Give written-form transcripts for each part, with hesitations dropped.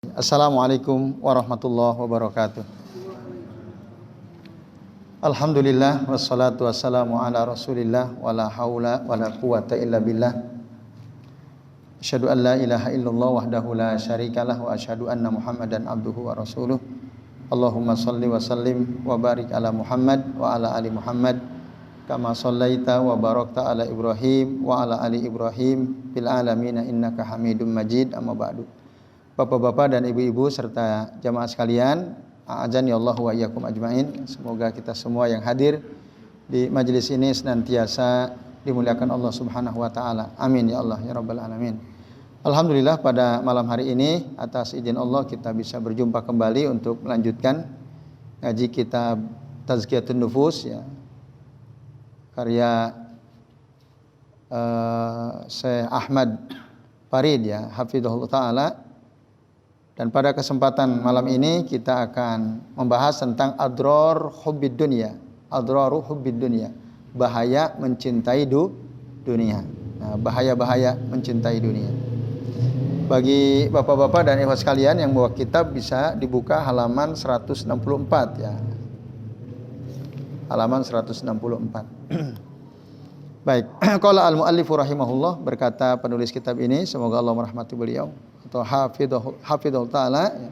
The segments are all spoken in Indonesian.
Assalamualaikum warahmatullahi wabarakatuh. Alhamdulillah wassalatu wassalamu ala Rasulillah wala haula wala quwata illa billah. Asyhadu an la ilaha illallah wahdahu la syarikalah wa asyhadu anna Muhammadan abduhu wa rasuluh. Allahumma shalli wa sallim wa barik ala Muhammad wa ala ali Muhammad kama shallaita wa barakta ala Ibrahim wa ala ali Ibrahim fil alamin innaka Hamidum Majid. Amma ba'du. Bapak-bapak dan ibu-ibu serta jamaah sekalian, a'adzani Allah wa iyyakum ajmain. Semoga kita semua yang hadir di majelis ini senantiasa dimuliakan Allah Subhanahu wa taala. Amin ya Allah ya rabbal alamin. Alhamdulillah pada malam hari ini atas izin Allah kita bisa berjumpa kembali untuk melanjutkan ngaji kitab Tazkiyatun Nufus ya. Karya Syekh Ahmad Farid ya, hafizahullah taala. Dan pada kesempatan malam ini kita akan membahas tentang adrar hubbid dunya, adraru hubbid dunya, bahaya mencintai dunia. Nah, bahaya-bahaya mencintai dunia. Bagi bapak-bapak dan ibu sekalian yang bawa kitab bisa dibuka halaman 164 ya. Halaman 164. Baik, qala al-muallif rahimahullah, berkata penulis kitab ini, semoga Allah merahmati beliau atau hafidhahul ta'ala ya.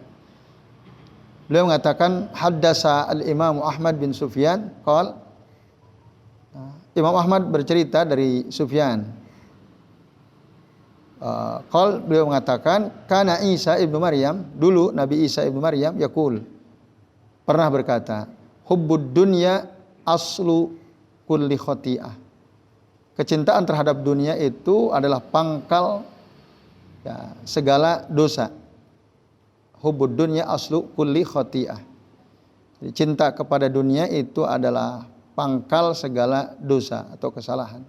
Beliau mengatakan haddasa al-Imam Ahmad bin Sufyan qala, Imam Ahmad bercerita dari Sufyan qala, beliau mengatakan kana Isa ibnu Maryam, dulu Nabi Isa ibnu Maryam yaqul, pernah berkata, hubbud dunya aslu kulli khati'ah. Kecintaan terhadap dunia itu adalah pangkal ya, segala dosa. Hubbud dunya aslu kulli khati'ah. Jadi, cinta kepada dunia itu adalah pangkal segala dosa atau kesalahan.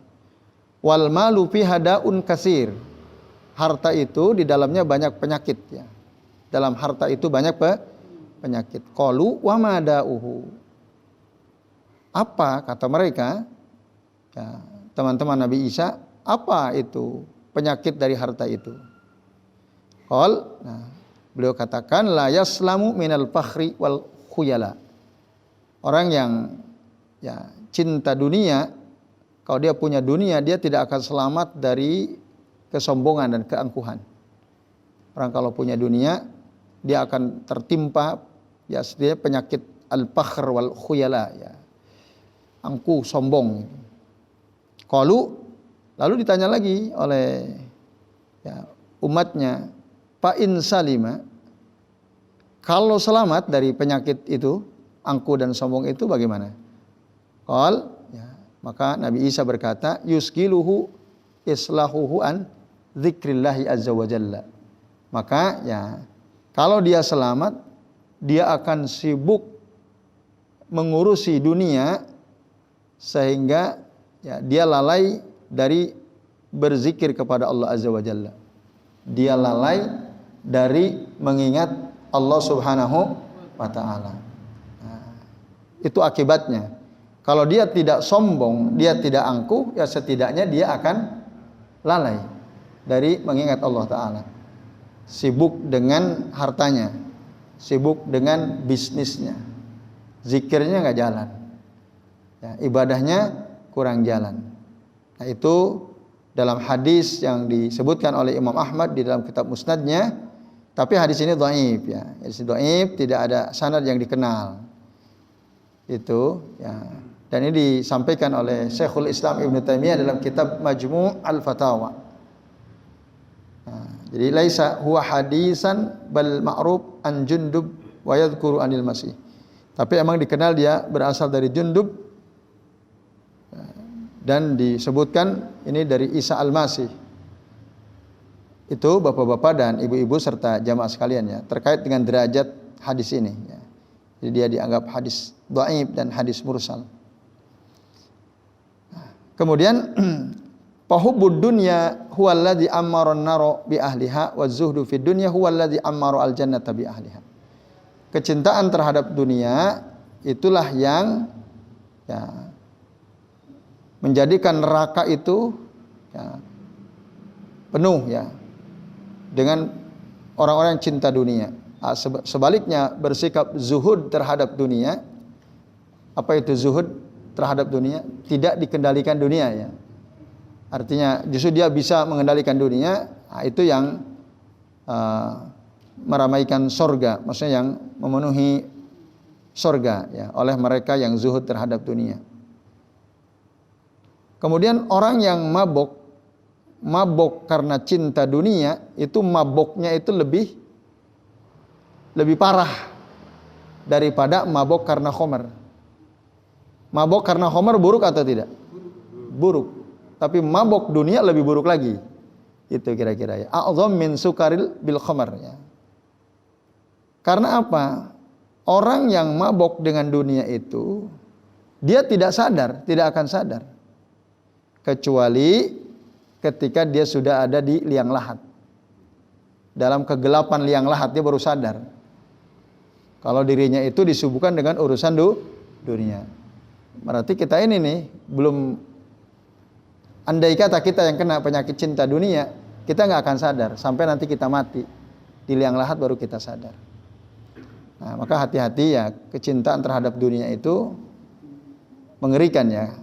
Wal malu fi hadaun kasir. Harta itu di dalamnya banyak penyakit ya. Dalam harta itu banyak penyakit. Qalu wa madauhu. Apa kata mereka? Ya, teman-teman Nabi Isa, apa itu penyakit dari harta itu? Nah, beliau katakan la yaslamu minal fakhri wal khuyala. Orang yang ya cinta dunia, kalau dia punya dunia, dia tidak akan selamat dari kesombongan dan keangkuhan. Orang kalau punya dunia, dia akan tertimpa ya setidaknya penyakit al-fakhr wal khuyala ya. Angkuh, sombong. Lalu ditanya lagi oleh ya, umatnya, fa in salima, kalau selamat dari penyakit itu, angkuh dan sombong itu bagaimana? Ya, maka Nabi Isa berkata, yusgiluhu islahuhu an dzikrillahi azza wa jalla. Maka ya, kalau dia selamat, dia akan sibuk mengurusi dunia sehingga ya, dia lalai dari berzikir kepada Allah azza wa jalla. Dia lalai dari mengingat Allah Subhanahu wa ta'ala. Nah, itu akibatnya. Kalau dia tidak sombong, dia tidak angkuh, ya setidaknya dia akan lalai dari mengingat Allah ta'ala. Sibuk dengan hartanya, sibuk dengan bisnisnya, zikirnya nggak jalan ya, ibadahnya kurang jalan. Nah, itu dalam hadis yang disebutkan oleh Imam Ahmad di dalam kitab Musnadnya, tapi hadis ini dhaif ya. Hadis dhaif, tidak ada sanad yang dikenal. Itu ya. Dan ini disampaikan oleh Syekhul Islam Ibnu Taimiyah dalam kitab Majmu' Al-Fatawa. Nah, jadi laisa huwa hadisan bal ma'ruf an Jundub wa yadhkuru anil Masih. Tapi emang dikenal dia berasal dari Jundub dan disebutkan ini dari Isa Al-Masih. Itu bapak-bapak dan ibu-ibu serta jamaah sekalian ya, terkait dengan derajat hadis ini ya. Jadi dia dianggap hadis dhaif dan hadis mursal. Nah, kemudian fahubbud dunya huwallazi ammara an-nara bi ahliha wa zuhdu fid dunya huwallazi ammara al-jannata bi ahliha. Kecintaan terhadap dunia itulah yang ya, menjadikan neraka itu ya, penuh ya dengan orang-orang yang cinta dunia. Sebaliknya bersikap zuhud terhadap dunia. Apa itu zuhud terhadap dunia? Tidak dikendalikan dunia ya. Artinya justru dia bisa mengendalikan dunia. Nah, itu yang meramaikan sorga, maksudnya yang memenuhi sorga ya, oleh mereka yang zuhud terhadap dunia. Kemudian orang yang mabok karena cinta dunia, itu maboknya itu lebih parah daripada mabok karena khomer. Mabok karena khomer buruk atau tidak? Buruk. Tapi mabok dunia lebih buruk lagi. Itu kira-kira ya. A'zam min sukaril bil khomer ya. Karena apa? Orang yang mabok dengan dunia itu, dia tidak sadar, tidak akan sadar. Kecuali ketika dia sudah ada di liang lahat. Dalam kegelapan liang lahat dia baru sadar. Kalau dirinya itu disibukkan dengan urusan dunia. Berarti kita ini nih, belum, andai kata kita yang kena penyakit cinta dunia, kita nggak akan sadar. Sampai nanti kita mati. Di liang lahat baru kita sadar. Nah, maka hati-hati ya, kecintaan terhadap dunia itu mengerikan ya.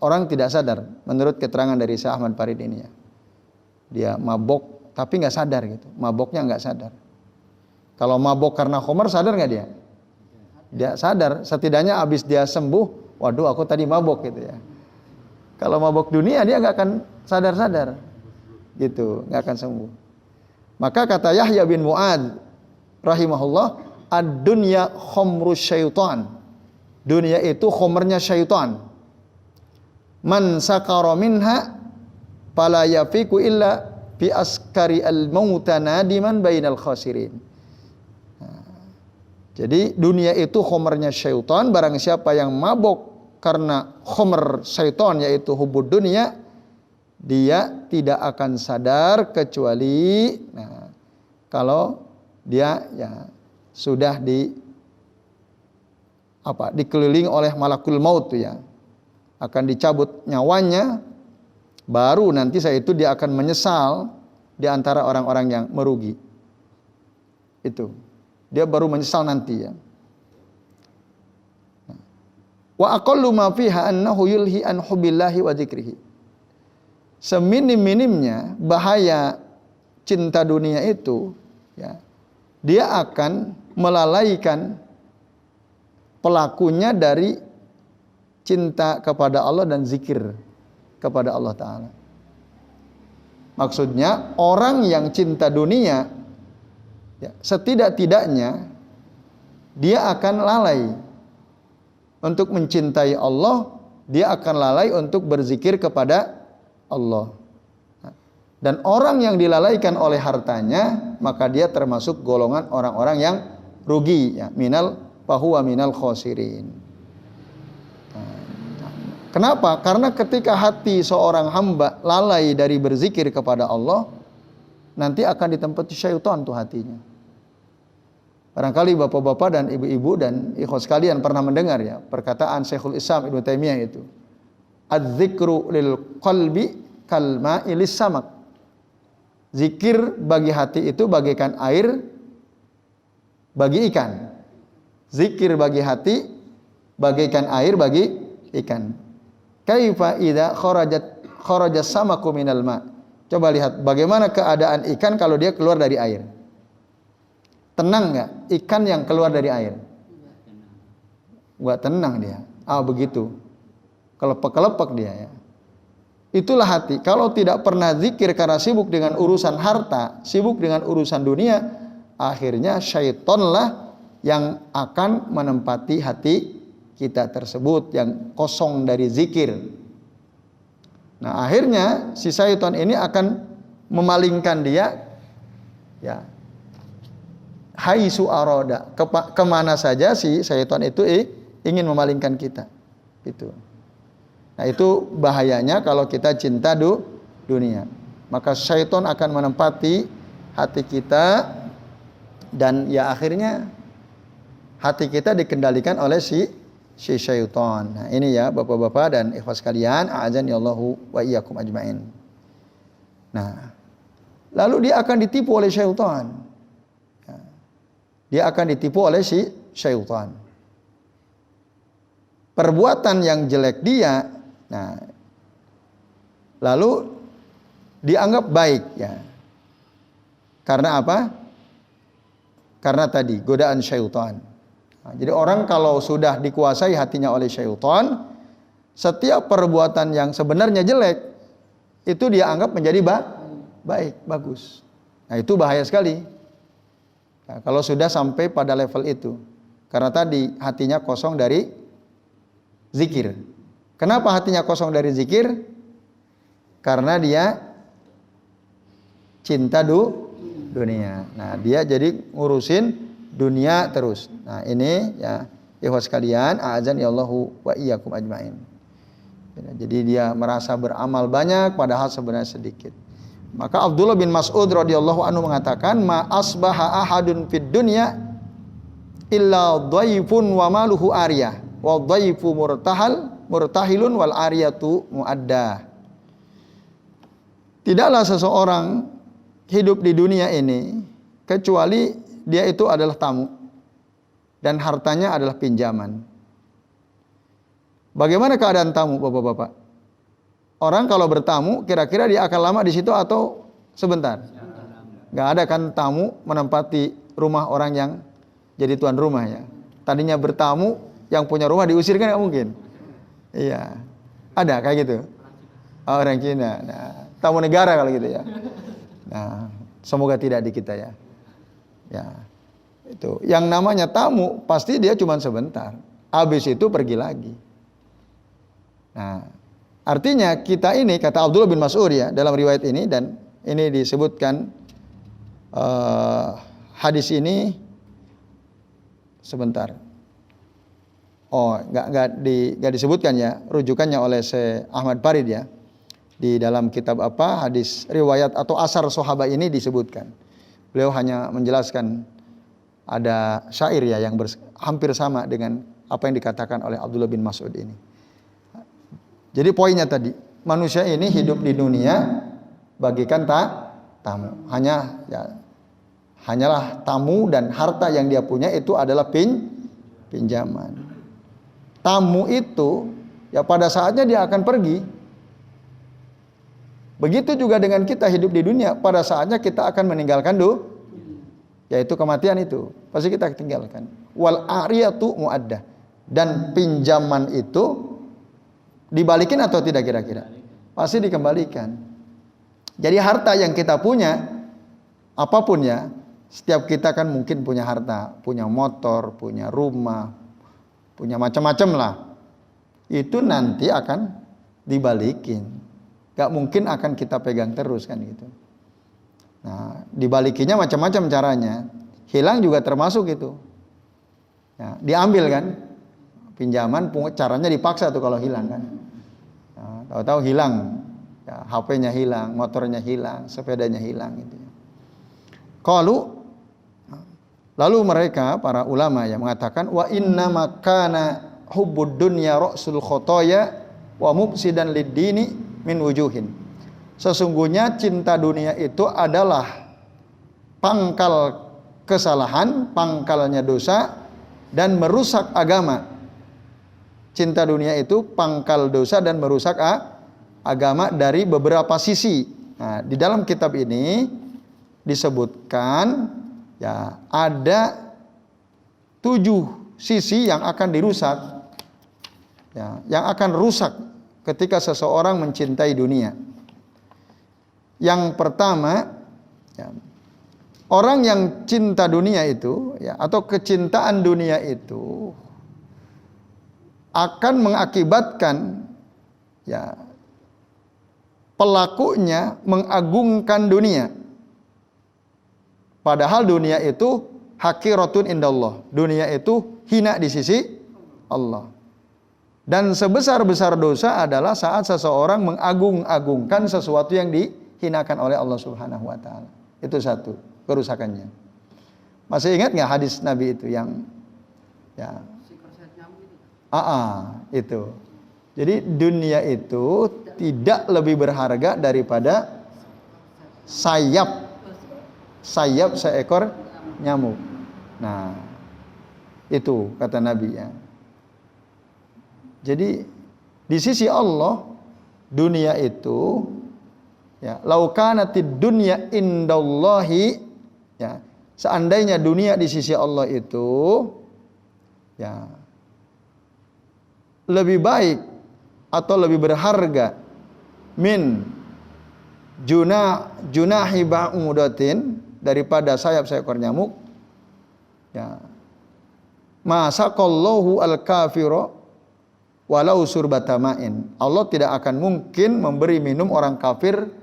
Orang tidak sadar, menurut keterangan dari Syekh Ahmad Farid ini ya. Dia mabok tapi nggak sadar gitu, maboknya nggak sadar. Kalau mabok karena khomer sadar nggak dia? Dia sadar, setidaknya abis dia sembuh, waduh aku tadi mabok gitu ya. Kalau mabok dunia dia nggak akan sadar-sadar, gitu, nggak akan sembuh. Maka kata Yahya bin Mu'ad rahimahullah, ad-dunya khomrus syaitan. Dunia itu khomernya syaitan. Man sakara minha fala yafiku illa bi askari al-mauta nadiman bainal khasirin. Jadi dunia itu khomernya syaitan. Barang siapa yang mabok karena khomer syaitan, yaitu hubud dunia, dia tidak akan sadar kecuali kalau dia ya sudah dikelilingi oleh malakul maut ya, akan dicabut nyawanya, baru nanti saat itu dia akan menyesal di antara orang-orang yang merugi. Itu dia baru menyesal nanti ya. Wa aqallu ma fiha annahu yulhi an hubbillahi wa dzikrihi. Seminim-minimnya bahaya cinta dunia itu ya, dia akan melalaikan pelakunya dari cinta kepada Allah dan zikir kepada Allah Ta'ala. Maksudnya orang yang cinta dunia ya, setidak-tidaknya dia akan lalai untuk mencintai Allah, dia akan lalai untuk berzikir kepada Allah. Dan orang yang dilalaikan oleh hartanya, maka dia termasuk golongan orang-orang yang rugi ya, fahuwa minal khosirin. Kenapa? Karena ketika hati seorang hamba lalai dari berzikir kepada Allah, nanti akan ditempati syaitan tuh hatinya. Barangkali bapak-bapak dan ibu-ibu dan ikhwas sekalian pernah mendengar ya perkataan Syekhul Islam Ibnu Taimiyah itu, "Adz-dzikru lil qalbi kal ma'i lis samak." Zikir bagi hati itu bagaikan air bagi ikan. Zikir bagi hati bagaikan air bagi ikan. Kaifa idza kharaja samaku minal ma. Coba lihat bagaimana keadaan ikan kalau dia keluar dari air. Tenang enggak ikan yang keluar dari air? Enggak tenang dia. Begitu. Kelepek-kelepek dia ya. Itulah hati. Kalau tidak pernah zikir karena sibuk dengan urusan harta, sibuk dengan urusan dunia, akhirnya syaitonlah yang akan menempati hati kita tersebut yang kosong dari zikir. Nah, akhirnya si syaiton ini akan memalingkan dia ya. Haitsu arada, kemana saja si syaiton itu ingin memalingkan kita. Itu. Nah, itu bahayanya kalau kita cinta dunia. Maka syaitan akan menempati hati kita dan ya akhirnya hati kita dikendalikan oleh si syaitan. Nah, ini ya Bapak-bapak dan ikhwas sekalian, a'azani Allahu wa iyyakum ajmain. Nah, lalu dia akan ditipu oleh syaitan. Ya. Dia akan ditipu oleh si syaitan. Perbuatan yang jelek dia, nah, lalu dianggap baik, ya. Karena apa? Karena tadi godaan syaitan. Nah, jadi orang kalau sudah dikuasai hatinya oleh syaitan, setiap perbuatan yang sebenarnya jelek itu dia anggap menjadi baik, bagus. Nah, itu bahaya sekali. Nah, kalau sudah sampai pada level itu. Karena tadi hatinya kosong dari zikir. Kenapa hatinya kosong dari zikir? Karena dia cinta dunia. Nah, dia jadi ngurusin dunia terus. Nah, ini ya ikhwas sekalian, a'azani Allahu wa iyyakum ajmain. Jadi dia merasa beramal banyak padahal sebenarnya sedikit. Maka Abdullah bin Mas'ud radhiyallahu anhu mengatakan, "Ma asbaha ahadun fid dunya illa dhaifun wa maluhu ariyah, wa dhaifu murtahilun wal ariyatu muaddah." Tidaklah seseorang hidup di dunia ini kecuali dia itu adalah tamu dan hartanya adalah pinjaman. Bagaimana keadaan tamu, Bapak-bapak? Orang kalau bertamu kira-kira dia akan lama di situ atau sebentar? Gak ada kan tamu menempati rumah orang yang jadi tuan rumah, ya. Tadinya bertamu, yang punya rumah diusir kan gak mungkin. Iya. Ada kayak gitu. Orang Cina. Nah, tamu negara kalau gitu, ya. Nah, semoga tidak di kita, ya. Ya. Itu. Yang namanya tamu pasti dia cuma sebentar. Habis itu pergi lagi. Nah, artinya kita ini, kata Abdullah bin Mas'ud, ya, dalam riwayat ini, dan ini disebutkan hadis ini sebentar. Oh, nggak disebutkan, ya, rujukannya oleh Syekh Ahmad Farid, ya. Di dalam kitab hadis riwayat atau asar sahabat ini disebutkan. Beliau hanya menjelaskan ada syair, ya, yang hampir sama dengan apa yang dikatakan oleh Abdullah bin Mas'ud ini. Jadi poinnya tadi, manusia ini hidup di dunia bagikan tamu. Hanyalah tamu, dan harta yang dia punya itu adalah pinjaman. Tamu itu ya pada saatnya dia akan pergi. Begitu juga dengan kita hidup di dunia, pada saatnya kita akan meninggalkan yaitu kematian itu. Pasti kita tinggalkan. Wal ariyatu muaddah. Dan pinjaman itu dibalikin atau tidak kira-kira? Pasti dikembalikan. Jadi harta yang kita punya, apapun, ya, setiap kita kan mungkin punya harta, punya motor, punya rumah, punya macam-macam lah. Itu nanti akan dibalikin. Gak mungkin akan kita pegang terus kan gitu. Nah, dibalikinya macam-macam caranya. Hilang juga termasuk itu. Ya, diambil kan. Pinjaman caranya dipaksa tuh kalau hilang kan. Nah, tahu-tahu hilang. Ya, HP-nya hilang, motornya hilang, sepedanya hilang gitu. Lalu mereka para ulama yang mengatakan wa inna makana hubbud dunya ra'sul khotoya wa mufsidan lid-dini min wujuhin. Sesungguhnya cinta dunia itu adalah pangkal kesalahan, pangkalnya dosa, dan merusak agama. Cinta dunia itu pangkal dosa dan merusak agama dari beberapa sisi. Nah, di dalam kitab ini disebutkan, ya, ada 7 sisi yang akan dirusak, ya, yang akan rusak ketika seseorang mencintai dunia. Yang pertama, ya, orang yang cinta dunia itu, ya, atau kecintaan dunia itu akan mengakibatkan, ya, pelakunya mengagungkan dunia. Padahal dunia itu haqiratun indallah. Dunia itu hina di sisi Allah. Dan sebesar-besar dosa adalah saat seseorang mengagung-agungkan sesuatu yang dihinakan oleh Allah Subhanahu wa taala. Itu satu kerusakannya. Masih ingat nggak hadis Nabi itu yang, ya, itu. Jadi dunia itu tidak lebih berharga daripada sayap sayap seekor nyamuk. Nah, itu kata Nabi ya. Jadi di sisi Allah dunia itu ya, laukanatid dunya indallahi ya, seandainya dunia di sisi Allah itu ya lebih baik atau lebih berharga min junahi ba'udatin, daripada sayap seekor nyamuk ya, masaqallahu al-kafira walau surbatama'in. Allah tidak akan mungkin memberi minum orang kafir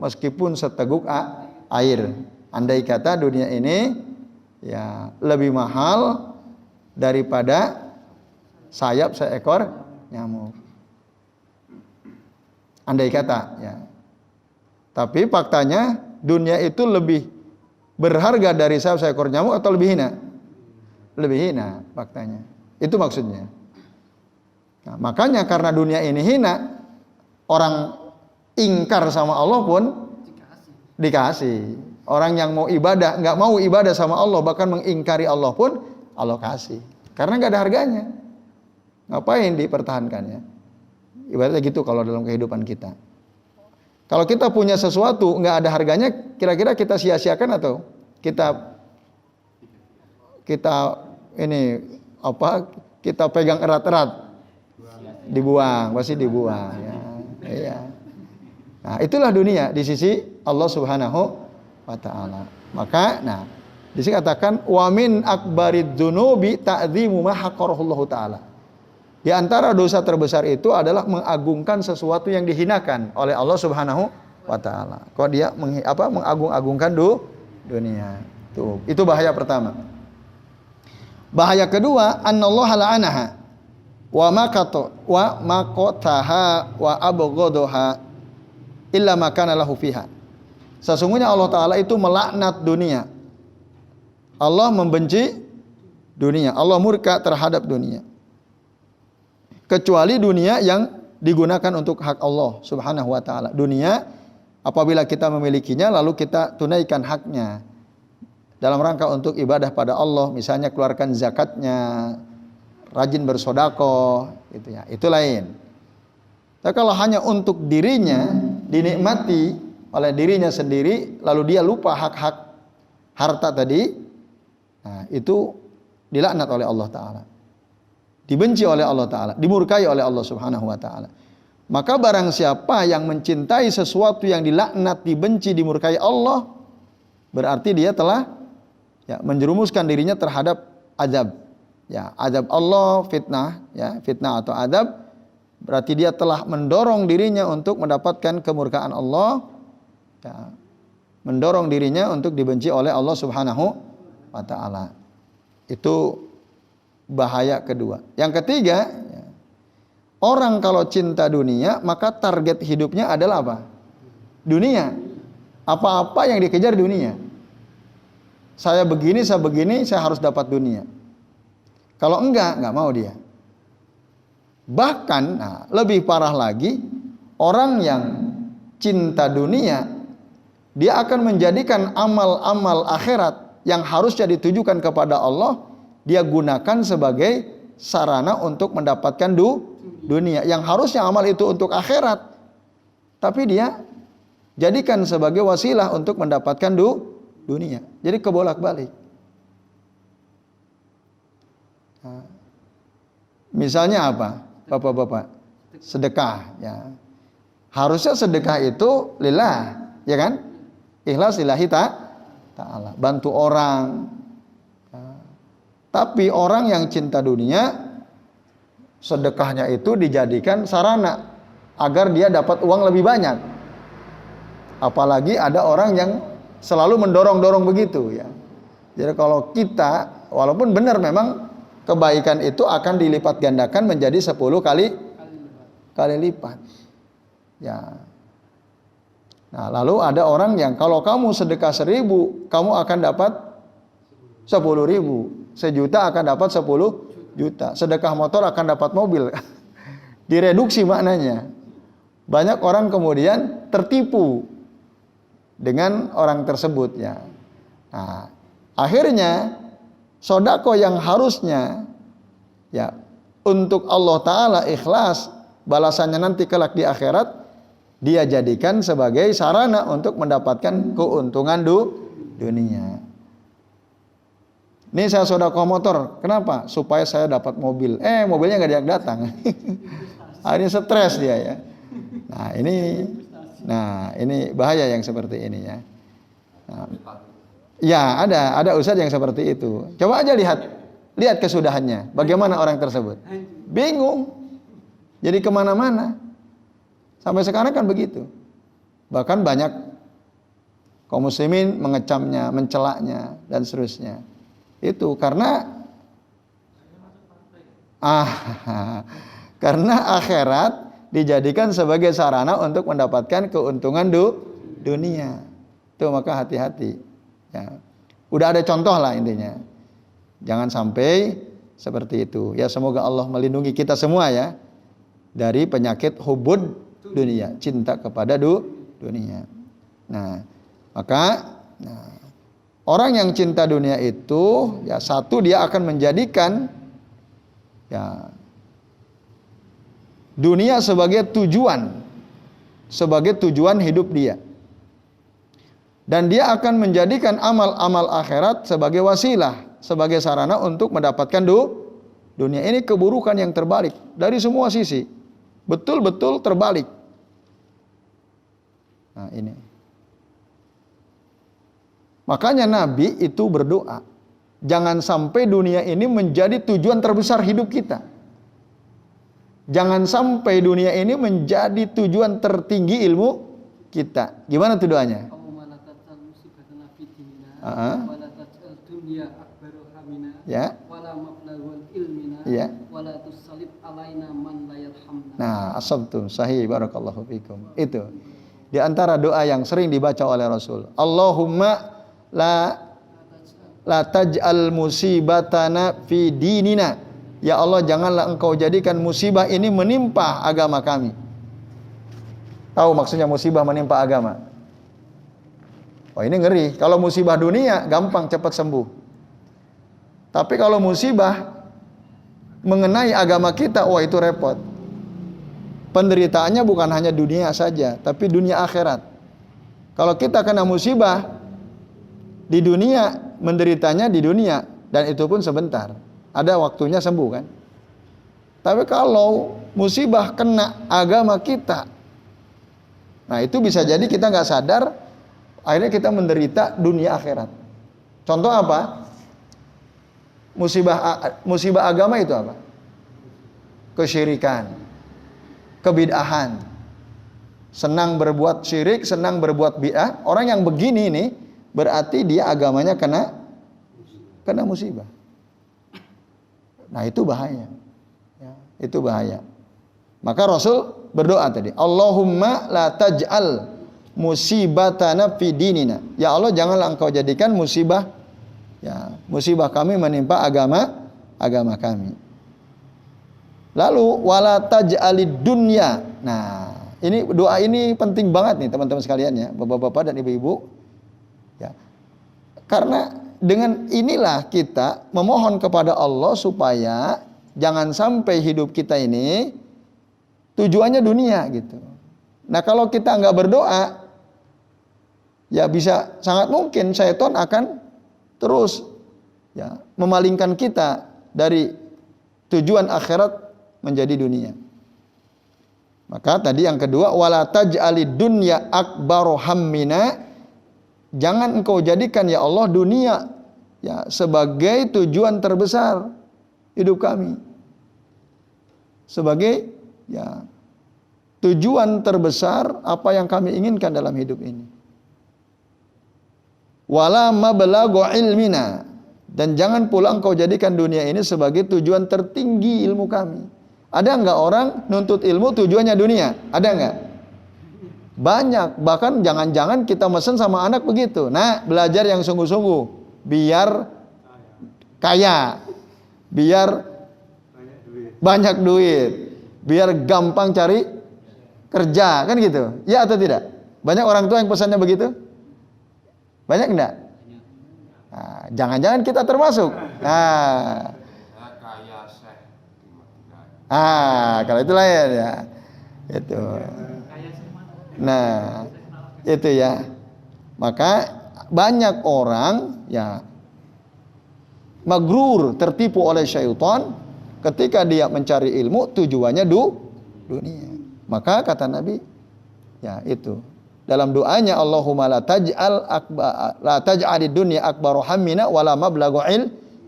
meskipun seteguk air. Andai kata dunia ini ya lebih mahal daripada sayap seekor nyamuk. Andai kata ya. Tapi faktanya dunia itu lebih berharga dari sayap seekor nyamuk atau lebih hina? Lebih hina faktanya. Itu maksudnya. Nah, makanya karena dunia ini hina, orang ingkar sama Allah pun dikasih. Orang yang mau ibadah, nggak mau ibadah sama Allah, bahkan mengingkari Allah pun Allah kasih. Karena nggak ada harganya. Ngapain dipertahankannya? Ibaratnya gitu kalau dalam kehidupan kita. Kalau kita punya sesuatu nggak ada harganya, kira-kira kita sia-siakan atau kita ini apa? Kita pegang erat-erat, dibuang, pasti dibuang. Ya, iya. Nah, itulah dunia di sisi Allah Subhanahu wa Ta'ala. Maka, nah, di sini katakan wa min akbarid dzunubi ta'dzimu ma haqqarahullahu ta'ala. Di antara dosa terbesar itu adalah mengagungkan sesuatu yang dihinakan oleh Allah Subhanahu wa Ta'ala. Kok dia mengagung-agungkan dunia. Tuh, itu bahaya pertama. Bahaya kedua, annallaha la'anaha wa maqataha wa abghadaha illa ma kana lahu fiha. Sesungguhnya Allah Ta'ala itu melaknat dunia. Allah membenci dunia. Allah murka terhadap dunia. Kecuali dunia yang digunakan untuk hak Allah Subhanahu wa Ta'ala. Dunia apabila kita memilikinya lalu kita tunaikan haknya dalam rangka untuk ibadah pada Allah, misalnya keluarkan zakatnya, rajin bersedekah, gitu ya. Itu lain. Tapi kalau hanya untuk dirinya dinikmati oleh dirinya sendiri lalu dia lupa hak-hak harta tadi, nah, itu dilaknat oleh Allah Ta'ala. Dibenci oleh Allah Ta'ala, dimurkai oleh Allah Subhanahu wa Ta'ala. Maka barang siapa yang mencintai sesuatu yang dilaknat, dibenci, dimurkai Allah, berarti dia telah ya menjerumuskan dirinya terhadap azab. Ya, azab Allah, fitnah, ya, fitnah atau azab, berarti dia telah mendorong dirinya untuk mendapatkan kemurkaan Allah, ya, mendorong dirinya untuk dibenci oleh Allah Subhanahu wa Ta'ala. Itu bahaya kedua. Yang ketiga, ya, orang kalau cinta dunia, maka target hidupnya adalah apa? Dunia. Apa-apa yang dikejar dunia. Saya begini, saya harus dapat dunia. Kalau enggak mau dia. Bahkan, nah, lebih parah lagi, orang yang cinta dunia, dia akan menjadikan amal-amal akhirat yang harusnya ditujukan kepada Allah, dia gunakan sebagai sarana untuk mendapatkan dunia. Yang harusnya amal itu untuk akhirat, tapi dia jadikan sebagai wasilah untuk mendapatkan dunia. Jadi kebolak-balik. Nah, misalnya apa, bapak-bapak? Sedekah. Ya. Harusnya sedekah itu lillah, ya kan? Ikhlas lillahi ta'ala. Bantu orang. Tapi orang yang cinta dunia, sedekahnya itu dijadikan sarana agar dia dapat uang lebih banyak. Apalagi ada orang yang selalu mendorong-dorong begitu ya. Jadi kalau kita, walaupun benar memang kebaikan itu akan dilipat gandakan menjadi 10 kali lipat. Ya. Nah, lalu ada orang yang kalau kamu sedekah 1000, kamu akan dapat 10.000. 1.000.000 akan dapat 10 juta. Sedekah motor akan dapat mobil. Direduksi maknanya. Banyak orang kemudian tertipu. dengan orang tersebut ya. Nah, akhirnya sedekah yang harusnya ya untuk Allah Ta'ala ikhlas, balasannya nanti kelak di akhirat, dia jadikan sebagai sarana untuk mendapatkan keuntungan dunia. Ini saya sedekah motor, kenapa? Supaya saya dapat mobil. Mobilnya nggak datang. Akhirnya stres dia ya. Nah ini bahaya yang seperti ini ya. Nah, ya ada ustadz yang seperti itu. Coba aja lihat kesudahannya. Bagaimana orang tersebut? Bingung. Jadi kemana-mana. Sampai sekarang kan begitu. Bahkan banyak kaum muslimin mengecamnya, mencelaknya, dan seterusnya. Itu karena akhirat dijadikan sebagai sarana untuk mendapatkan keuntungan dunia. Itu maka hati-hati. Ya. Udah ada contoh lah intinya. Jangan sampai seperti itu. Ya semoga Allah melindungi kita semua ya dari penyakit hubud dunia, cinta kepada dunia. Nah, maka orang yang cinta dunia itu ya satu dia akan menjadikan ya dunia sebagai tujuan hidup dia. Dan dia akan menjadikan amal-amal akhirat sebagai wasilah, sebagai sarana untuk mendapatkan dunia. Ini keburukan yang terbalik dari semua sisi. Betul-betul terbalik. Nah, ini. Makanya Nabi itu berdoa, jangan sampai dunia ini menjadi tujuan terbesar hidup kita. Jangan sampai dunia ini menjadi tujuan tertinggi ilmu kita. Gimana tuh doanya? Ya. Ya. Nah, asabtum sahih barakallahu fikum. Itu di antara doa yang sering dibaca oleh Rasul. Allahumma la taj'al musibatana fi dinina. Ya Allah, janganlah engkau jadikan musibah ini menimpa agama kami. Tahu maksudnya musibah menimpa agama? Oh, ini ngeri. Kalau musibah dunia gampang cepat sembuh. Tapi kalau musibah mengenai agama kita, wah itu repot. Penderitaannya bukan hanya dunia saja, tapi dunia akhirat. Kalau kita kena musibah di dunia, menderitanya di dunia, dan itu pun sebentar. Ada waktunya sembuh kan? Tapi kalau musibah kena agama kita, nah itu bisa jadi kita nggak sadar, akhirnya kita menderita dunia akhirat. Contoh apa? Musibah agama itu apa? Kesyirikan, kebid'ahan, senang berbuat syirik, senang berbuat bid'ah. Orang yang begini nih berarti dia agamanya kena musibah. Nah itu bahaya. Ya, itu bahaya. Maka Rasul berdoa tadi, Allahumma la taj'al musibatana fi dinina. Ya Allah, janganlah engkau jadikan musibah kami menimpa agama kami. Lalu wala taj'alid dunya. Nah, ini doa ini penting banget nih teman-teman sekalian ya, bapak-bapak dan ibu-ibu. Ya. Karena dengan inilah kita memohon kepada Allah supaya jangan sampai hidup kita ini tujuannya dunia gitu. Nah, kalau kita nggak berdoa, ya bisa sangat mungkin syaitan akan terus ya memalingkan kita dari tujuan akhirat menjadi dunia. Maka tadi yang kedua, wala taj'alid dunya akbaru hammina. Jangan engkau jadikan ya Allah dunia ya sebagai tujuan terbesar hidup kami. Sebagai ya tujuan terbesar apa yang kami inginkan dalam hidup ini. Wala mablaghu ilmina, dan jangan pula engkau jadikan dunia ini sebagai tujuan tertinggi ilmu kami. Ada enggak orang nuntut ilmu tujuannya dunia? Ada enggak? Banyak. Bahkan jangan-jangan kita mesen sama anak begitu. Nah, belajar yang sungguh-sungguh biar kaya, biar banyak duit, biar gampang cari kerja, kan gitu. Ya atau tidak? Banyak orang tua yang pesannya begitu? Banyak enggak? Nah, jangan-jangan kita termasuk. Kalau itu lain ya. Itu. Nah, itu ya. Maka banyak orang ya magrur, tertipu oleh syaitan ketika dia mencari ilmu tujuannya dunia. Maka kata Nabi ya itu. Dalam doanya Allahumma la taj'alid dunya akbaru hammina wala mablaghu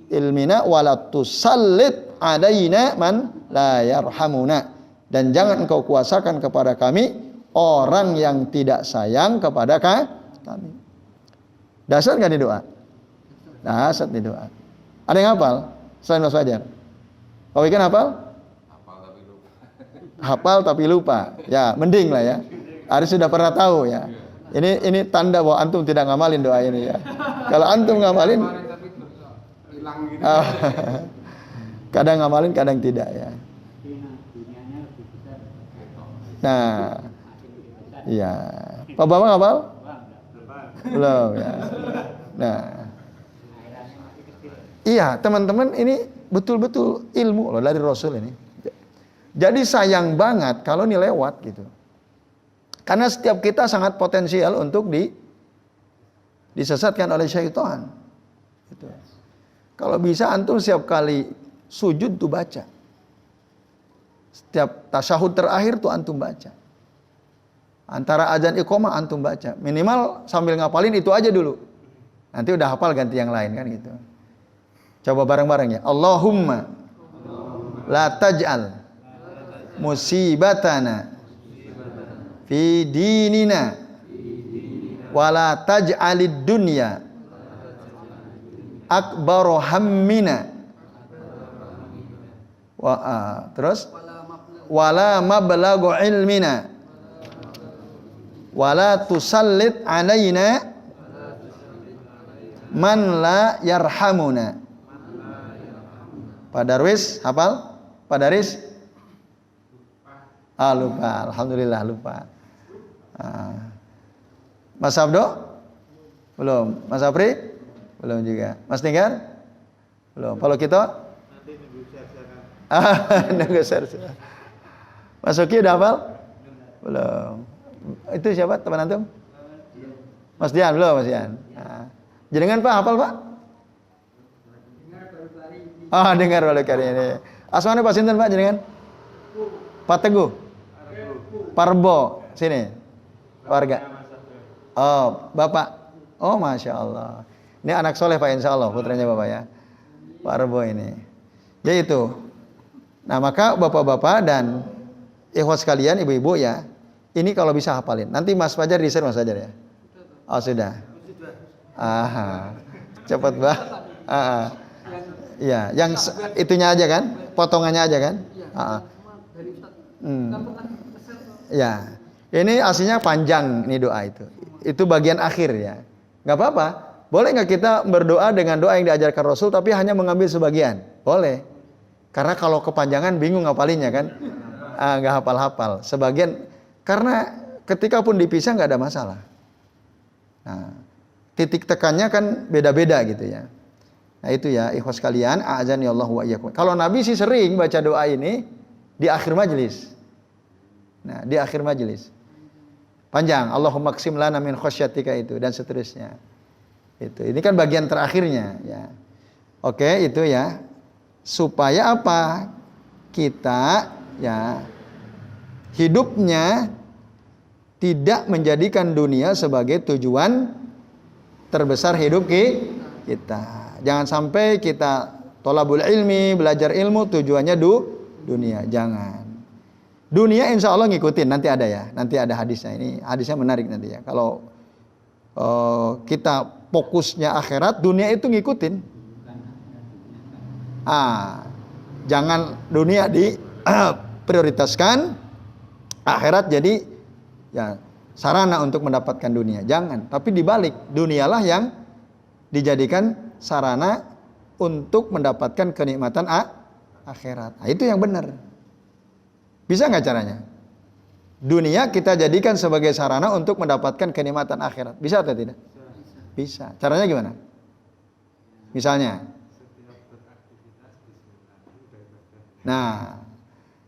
ilmina wala tusallit alaina man la yarhamuna. Dan jangan engkau kuasakan kepada kami orang yang tidak sayang kepada kami. Dasar enggak di doa? Dasar di doa. Ada yang hafal selain Mas Fajar? Kau ikan hafal? Hafal tapi lupa. Ya, mending lah ya. Harus sudah pernah tahu ya. Ini tanda bahwa antum tidak ngamalin doa ini ya. Kalau antum ngamalin, kadang ngamalin, kadang tidak ya. Nah, iya. Pak Bambang hafal? Belum ya. Nah, iya teman-teman, ini betul-betul ilmu loh dari Rasul ini. Jadi sayang banget kalau ini lewat gitu. Karena setiap kita sangat potensial untuk disesatkan oleh syaitan. Gitu. Kalau bisa antum setiap kali sujud tuh baca. Setiap tasyahud terakhir tuh antum baca. Antara azan iqamah antum baca. Minimal sambil ngapalin itu aja dulu. Nanti udah hafal ganti yang lain kan gitu. Coba bareng-bareng ya. Allahumma la taj'al musibatana fi dinina wala taj'alid dunya akbaru hammina terus wala mablaghu ilmina wala tusallit alaina man la yarhamuna. Pak Darwis hafal? Pak Daris? Lupa. Alhamdulillah lupa. Mas Abdo? Belum. Mas Apri? Belum juga. Mas Tinggar? Belum. Kalau kita? Nanti nunggu share-share. Mas Oki udah hafal? Belum. Itu siapa teman antum? Mas Dian? Belum Mas Dian. Jenengan Pak hafal Pak? Dengar baru kali ini. Asmane Pak sinten Pak jenengan? Pak Teguh. Parbo sini. Warga. Bapak. Masya Allah. Ini anak soleh Pak insya Allah putranya Bapak ya. Pak Rebo ini. Ya itu. Nah maka bapak-bapak dan ikhwat sekalian, ibu-ibu ya. Ini kalau bisa hafalin. Nanti Mas Fajar di-share Mas Fajar ya. Sudah. Cepat banget. Iya, yang itunya aja kan? Potongannya aja kan? Ya. Ini aslinya panjang nih doa itu. Itu bagian akhir ya. Enggak apa-apa. Boleh enggak kita berdoa dengan doa yang diajarkan Rasul tapi hanya mengambil sebagian? Boleh. Karena kalau kepanjangan bingung ngapalinnya kan? Enggak hafal-hafal. Sebagian karena ketika pun dipisah enggak ada masalah. Nah, titik tekannya kan beda-beda gitu ya. Nah, itu ya ikhwas sekalian, a'azani Allah wa iyyakum. Kalau Nabi sih sering baca doa ini di akhir majelis. Nah, di akhir majelis. Panjang, Allahumma qsim lana min khosyatika itu dan seterusnya. Itu. Ini kan bagian terakhirnya ya. Oke, itu ya. Supaya apa? Kita ya hidupnya tidak menjadikan dunia sebagai tujuan terbesar hidup kita. Jangan sampai kita tolabul ilmi, belajar ilmu tujuannya dunia. Jangan. Dunia insya Allah ngikutin, nanti ada ya. Nanti ada hadisnya. Ini hadisnya menarik nanti ya. Kalau kita fokusnya akhirat, dunia itu ngikutin. Jangan dunia diprioritaskan, akhirat jadi ya sarana untuk mendapatkan dunia. Jangan. Tapi dibalik, dunialah yang dijadikan sarana untuk mendapatkan kenikmatan akhirat. Nah, itu yang benar. Bisa nggak caranya? Dunia kita jadikan sebagai sarana untuk mendapatkan kenikmatan akhirat. Bisa atau tidak? Bisa. Caranya gimana? Misalnya. Nah,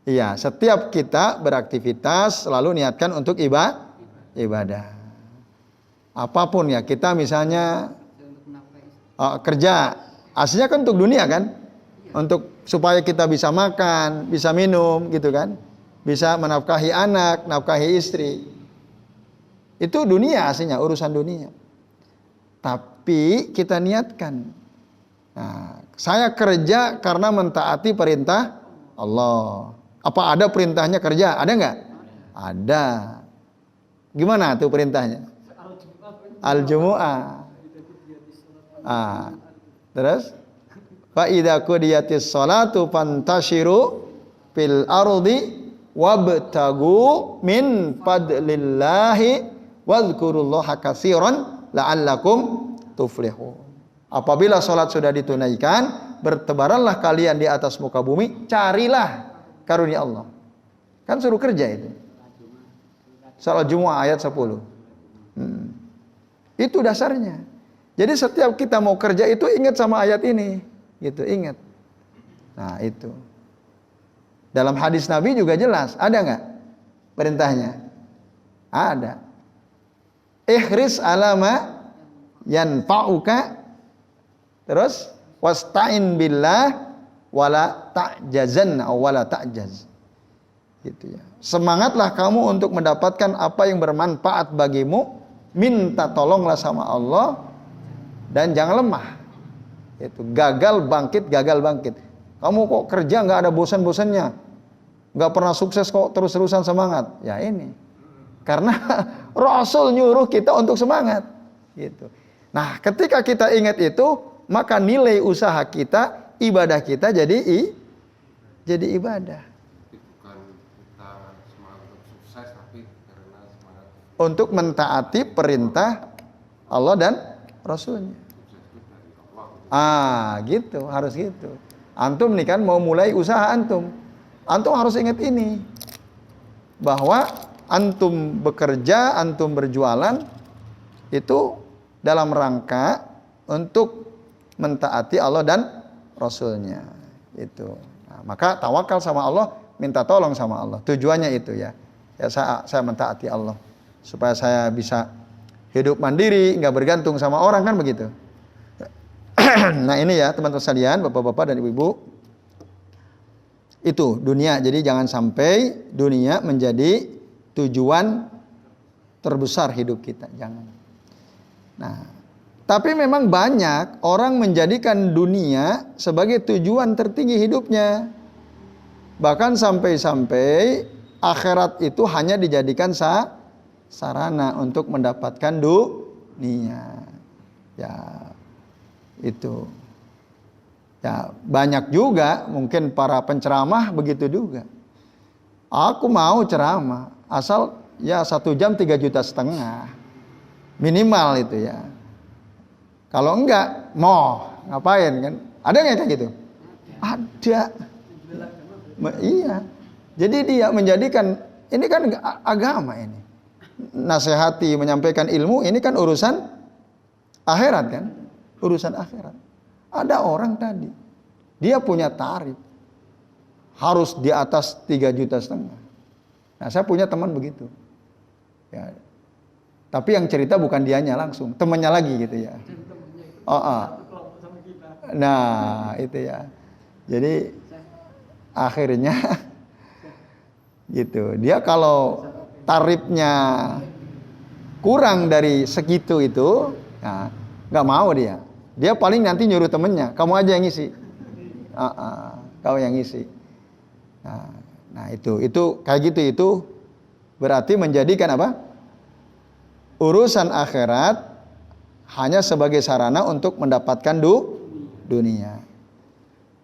iya, setiap kita beraktivitas selalu niatkan untuk ibadah. Apapun ya, kita misalnya kerja, aslinya kan untuk dunia kan? Untuk supaya kita bisa makan, bisa minum gitu kan? Bisa menafkahi anak, nafkahi istri. Itu dunia aslinya, urusan dunia. Tapi kita niatkan. Nah, saya kerja karena mentaati perintah Allah. Apa ada perintahnya kerja? Ada nggak? Ada. Gimana tuh perintahnya? Al-Jumu'ah. Terus? Fa idza qudiyatis sholatu fantashiru fil ardi wabtagu min fadlillahi wadhkurullaha katsiran la'allakum tuflihun. Apabila sholat sudah ditunaikan, bertebaranlah kalian di atas muka bumi, carilah karunia Allah. Kan suruh kerja itu. Salat Jumat ayat 10. Itu dasarnya. Jadi setiap kita mau kerja itu ingat sama ayat ini, gitu, ingat. Nah, itu. Dalam hadis Nabi juga jelas, ada nggak perintahnya? Ada. Ihris alama yanfa'uka, terus wasta'in billah wala ta'jazan wala ta'jaz. Gitu ya. Semangatlah kamu untuk mendapatkan apa yang bermanfaat bagimu, minta tolonglah sama Allah dan jangan lemah. Itu gagal bangkit. Kamu kok kerja nggak ada bosan-bosannya, nggak pernah sukses kok terus-terusan semangat. Ya ini karena Rasul nyuruh kita untuk semangat. Gitu. Nah, ketika kita ingat itu, maka nilai usaha kita, ibadah kita jadi ibadah. Bukan kita semangat untuk sukses, tapi karena semangat untuk mentaati perintah Allah dan Rasulnya. Gitu, harus gitu. Antum nih kan mau mulai usaha antum harus ingat ini, bahwa antum bekerja, antum berjualan itu dalam rangka untuk mentaati Allah dan Rasulnya. Itu. Nah, maka tawakal sama Allah, minta tolong sama Allah. Tujuannya itu ya. Ya saya mentaati Allah supaya saya bisa hidup mandiri, nggak bergantung sama orang, kan begitu. Nah ini ya teman-teman sekalian, bapak-bapak dan ibu-ibu, itu dunia. Jadi jangan sampai dunia menjadi tujuan terbesar hidup kita, jangan. Nah, tapi memang banyak orang menjadikan dunia sebagai tujuan tertinggi hidupnya. Bahkan sampai-sampai akhirat itu hanya dijadikan sarana untuk mendapatkan dunia. Ya, itu. Ya, banyak juga mungkin para penceramah begitu juga. Aku mau ceramah, asal ya 1 jam 3,5 juta minimal itu ya. Kalau enggak, mau ngapain kan? Ada nggak kayak gitu? Ada. Iya. Jadi dia menjadikan ini kan agama ini. Nasihati, menyampaikan ilmu ini kan urusan akhirat kan? Urusan akhirat. Ada orang tadi, dia punya tarif harus di atas 3,5 juta. Nah, saya punya teman begitu. Ya. Tapi yang cerita bukan dianya langsung, temannya lagi gitu ya. Nah, itu ya. Jadi akhirnya gitu. Dia kalau tarifnya kurang dari segitu itu, nah, nggak mau dia. Dia paling nanti nyuruh temennya, kamu aja yang ngisi. Kamu yang ngisi. Nah itu kayak gitu, itu berarti menjadikan apa? Urusan akhirat hanya sebagai sarana untuk mendapatkan dunia.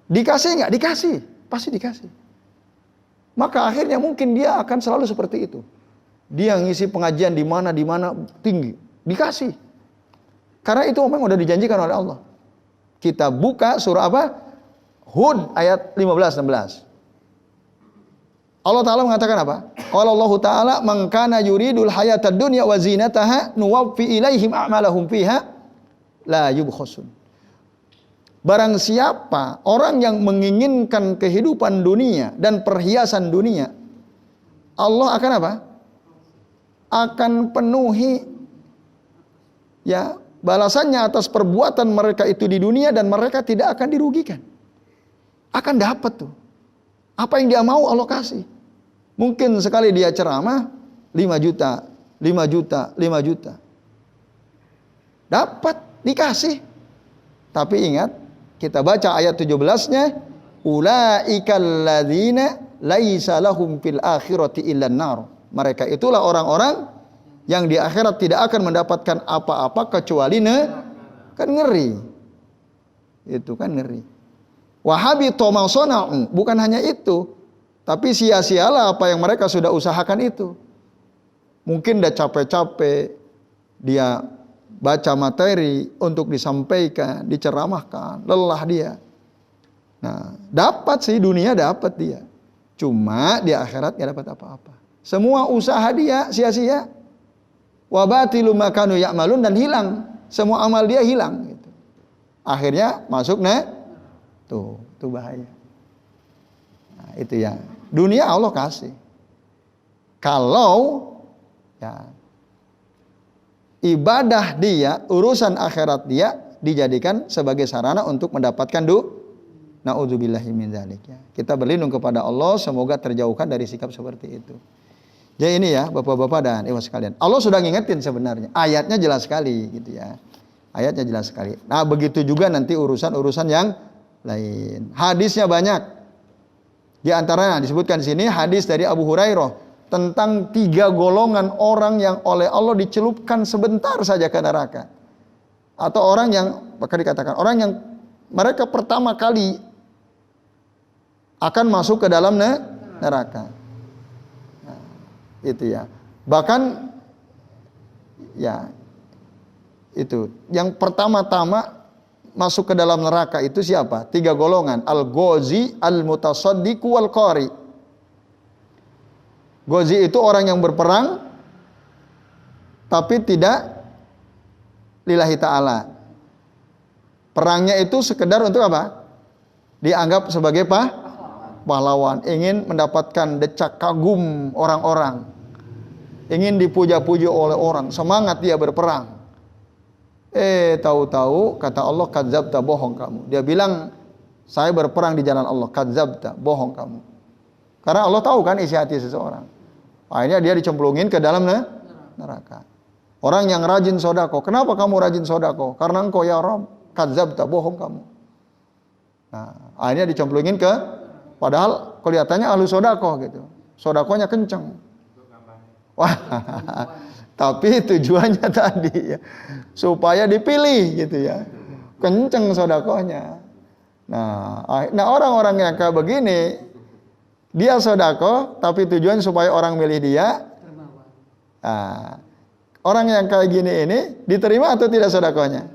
Dikasih nggak? Dikasih, pasti dikasih. Maka akhirnya mungkin dia akan selalu seperti itu. Dia ngisi pengajian di mana tinggi, dikasih. Karena itu memang udah dijanjikan oleh Allah. Kita buka surah apa? Hud ayat 15-16. Allah Ta'ala mengatakan apa? Qala Allah Ta'ala, "Man kana yuridul hayatad dunya wa zinataha nuwaffi ilaihim a'malahum fiha la yubkhasun. Barang siapa orang yang menginginkan kehidupan dunia dan perhiasan dunia, Allah akan apa? Akan penuhi ya balasannya atas perbuatan mereka itu di dunia, dan mereka tidak akan dirugikan. Akan dapat tuh. Apa yang dia mau Allah kasih. Mungkin sekali dia ceramah 5 juta, 5 juta, 5 juta. Dapat, dikasih. Tapi ingat, kita baca ayat 17-nya, ulaikal ladzina laisa lahum fil akhirati illan nar. Mereka itulah orang-orang yang di akhirat tidak akan mendapatkan apa-apa kecuali kan ngeri. Itu kan ngeri. Wahabita ma sana'u, bukan hanya itu, tapi sia-sialah apa yang mereka sudah usahakan itu. Mungkin udah capek-capek dia baca materi untuk disampaikan, diceramahkan, lelah dia. Nah, dapat sih dunia, dapat dia. Cuma di akhirat gak dapat apa-apa. Semua usaha dia sia-sia. Wa batilu ma kanu ya'malun, dan hilang. Semua amal dia hilang gitu. Akhirnya masuk tuh bahaya. Nah, itu ya. Dunia Allah kasih. Kalau ya ibadah dia, urusan akhirat dia dijadikan sebagai sarana untuk mendapatkan naudzubillahi min dzalik ya. Kita berlindung kepada Allah, semoga terjauhkan dari sikap seperti itu. Jadi ini ya Bapak-bapak dan Ibu sekalian. Allah sudah ngingetin sebenarnya. Ayatnya jelas sekali gitu ya. Ayatnya jelas sekali. Nah, begitu juga nanti urusan-urusan yang lain. Hadisnya banyak. Di antaranya disebutkan di sini hadis dari Abu Hurairah tentang 3 golongan orang yang oleh Allah dicelupkan sebentar saja ke neraka. Atau orang yang, bahkan dikatakan orang yang mereka pertama kali akan masuk ke dalam neraka. Nah, itu ya. Bahkan ya itu yang pertama-tama masuk ke dalam neraka itu siapa? 3 golongan. Al-ghazi, al-mutasaddiq, wal-qari. Ghazi itu orang yang berperang tapi tidak lillahi ta'ala. Perangnya itu sekedar untuk apa? Dianggap sebagai pahlawan, ingin mendapatkan decak kagum orang-orang, ingin dipuja-puji oleh orang, semangat dia berperang. Tahu-tahu kata Allah, kadzabta, bohong kamu. Dia bilang, saya berperang di jalan Allah. Kadzabta, bohong kamu. Karena Allah tahu kan isi hati seseorang. Akhirnya dia dicemplungin ke dalam neraka. Orang yang rajin sodako, kenapa kamu rajin sodako? Karena engkau ya Rabb. Kadzabta, bohong kamu. Nah, akhirnya dicemplungin padahal kelihatannya ahlu sodako gitu. Sodakonya kenceng. Wah, tapi tujuannya tadi ya, supaya dipilih gitu ya. Kenceng sodakohnya. Nah orang-orang yang kayak begini, dia sodako, tapi tujuan supaya orang milih dia. Nah, orang yang kayak gini ini diterima atau tidak sodakohnya?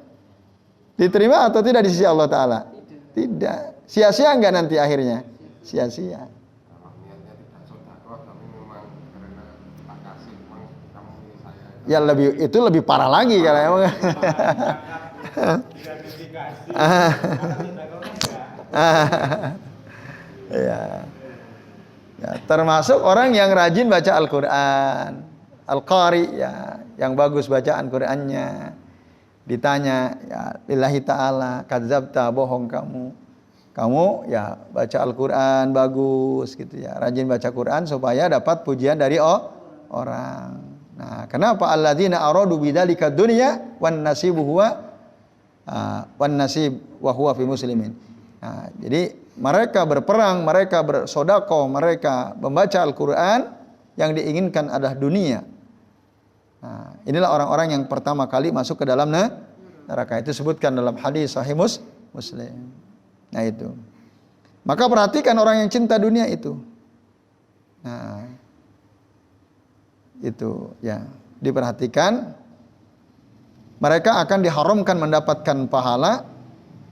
Diterima atau tidak di sisi Allah Ta'ala? Tidak. Sia-sia enggak nanti akhirnya? Sia-sia. Kalau niatnya tidak sedekah tapi memang karena tak kasih, memang kamu ini saya. Ya itu lebih parah lagi kalau emang. Ya. Ya, termasuk orang yang rajin baca Al-Qur'an, Al-Qari ya, yang bagus bacaan Qur'annya. Ditanya, ya lillahi ta'ala, kadzabta, bohong kamu. Kamu ya baca Al-Quran bagus gitu ya, rajin baca Quran supaya dapat pujian dari orang. Nah, kenapa alladzina aradu bidzalika dunya wan nasibu huwa wan nasib wa huwa fi muslimin. Nah, jadi mereka berperang, mereka bersedekah, mereka membaca Al-Quran, yang diinginkan adalah dunia. Nah, inilah orang-orang yang pertama kali masuk ke dalam neraka. Itu sebutkan dalam hadis sahih Muslim. Nah itu. Maka perhatikan orang yang cinta dunia itu. Nah, itu ya, diperhatikan. Mereka akan diharamkan mendapatkan pahala,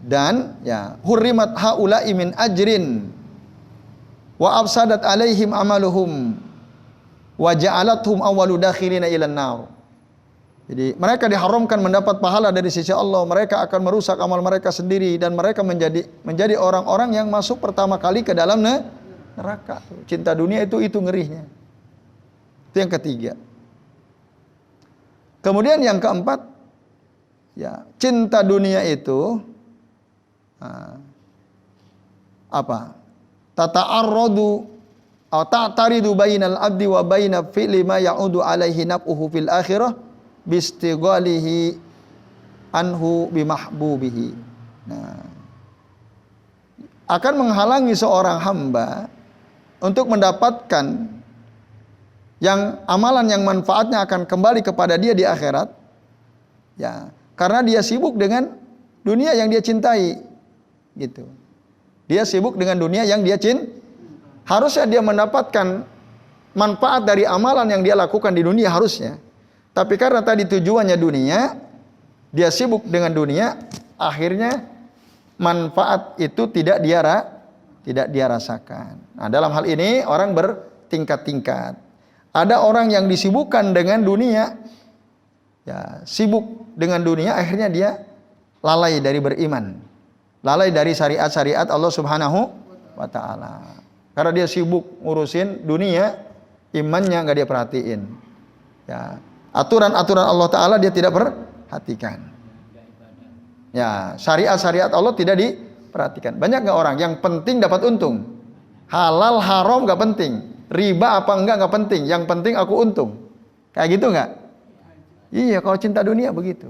dan ya hurrimat haula'i min ajrin wa afsadat alaihim amaluhum wa ja'alathum awwalu dakhilina ilan nar. Jadi mereka diharamkan mendapat pahala dari sisi Allah. Mereka akan merusak amal mereka sendiri dan mereka menjadi orang-orang yang masuk pertama kali ke dalam neraka. Cinta dunia itu ngerinya. Itu yang ketiga. Kemudian yang keempat, ya, cinta dunia itu apa? Tata'arradu atau ta'taridu bainal abdi wa baina fi'li ma ya'udu alaihi naf'uhu fil akhirah bistighalihi anhu bimahbubihi. Nah, akan menghalangi seorang hamba untuk mendapatkan yang amalan yang manfaatnya akan kembali kepada dia di akhirat, ya, karena dia sibuk dengan dunia yang dia cintai, gitu. Dia sibuk dengan dunia yang dia cintai. Harusnya dia mendapatkan manfaat dari amalan yang dia lakukan di dunia harusnya. Tapi karena tadi tujuannya dunia, dia sibuk dengan dunia, akhirnya manfaat itu tidak dia rasakan. Nah, dalam hal ini orang bertingkat-tingkat. Ada orang yang disibukkan dengan dunia, ya, sibuk dengan dunia, akhirnya dia lalai dari beriman, lalai dari syariat-syariat Allah Subhanahu wa Ta'ala. Karena dia sibuk ngurusin dunia, imannya nggak dia perhatiin. Ya, aturan-aturan Allah Ta'ala dia tidak perhatikan. Ya, syariat-syariat Allah tidak diperhatikan. Banyak nggak orang yang penting dapat untung, halal haram nggak penting, riba apa nggak penting, yang penting aku untung. Kayak gitu nggak? Iya, kalau cinta dunia begitu.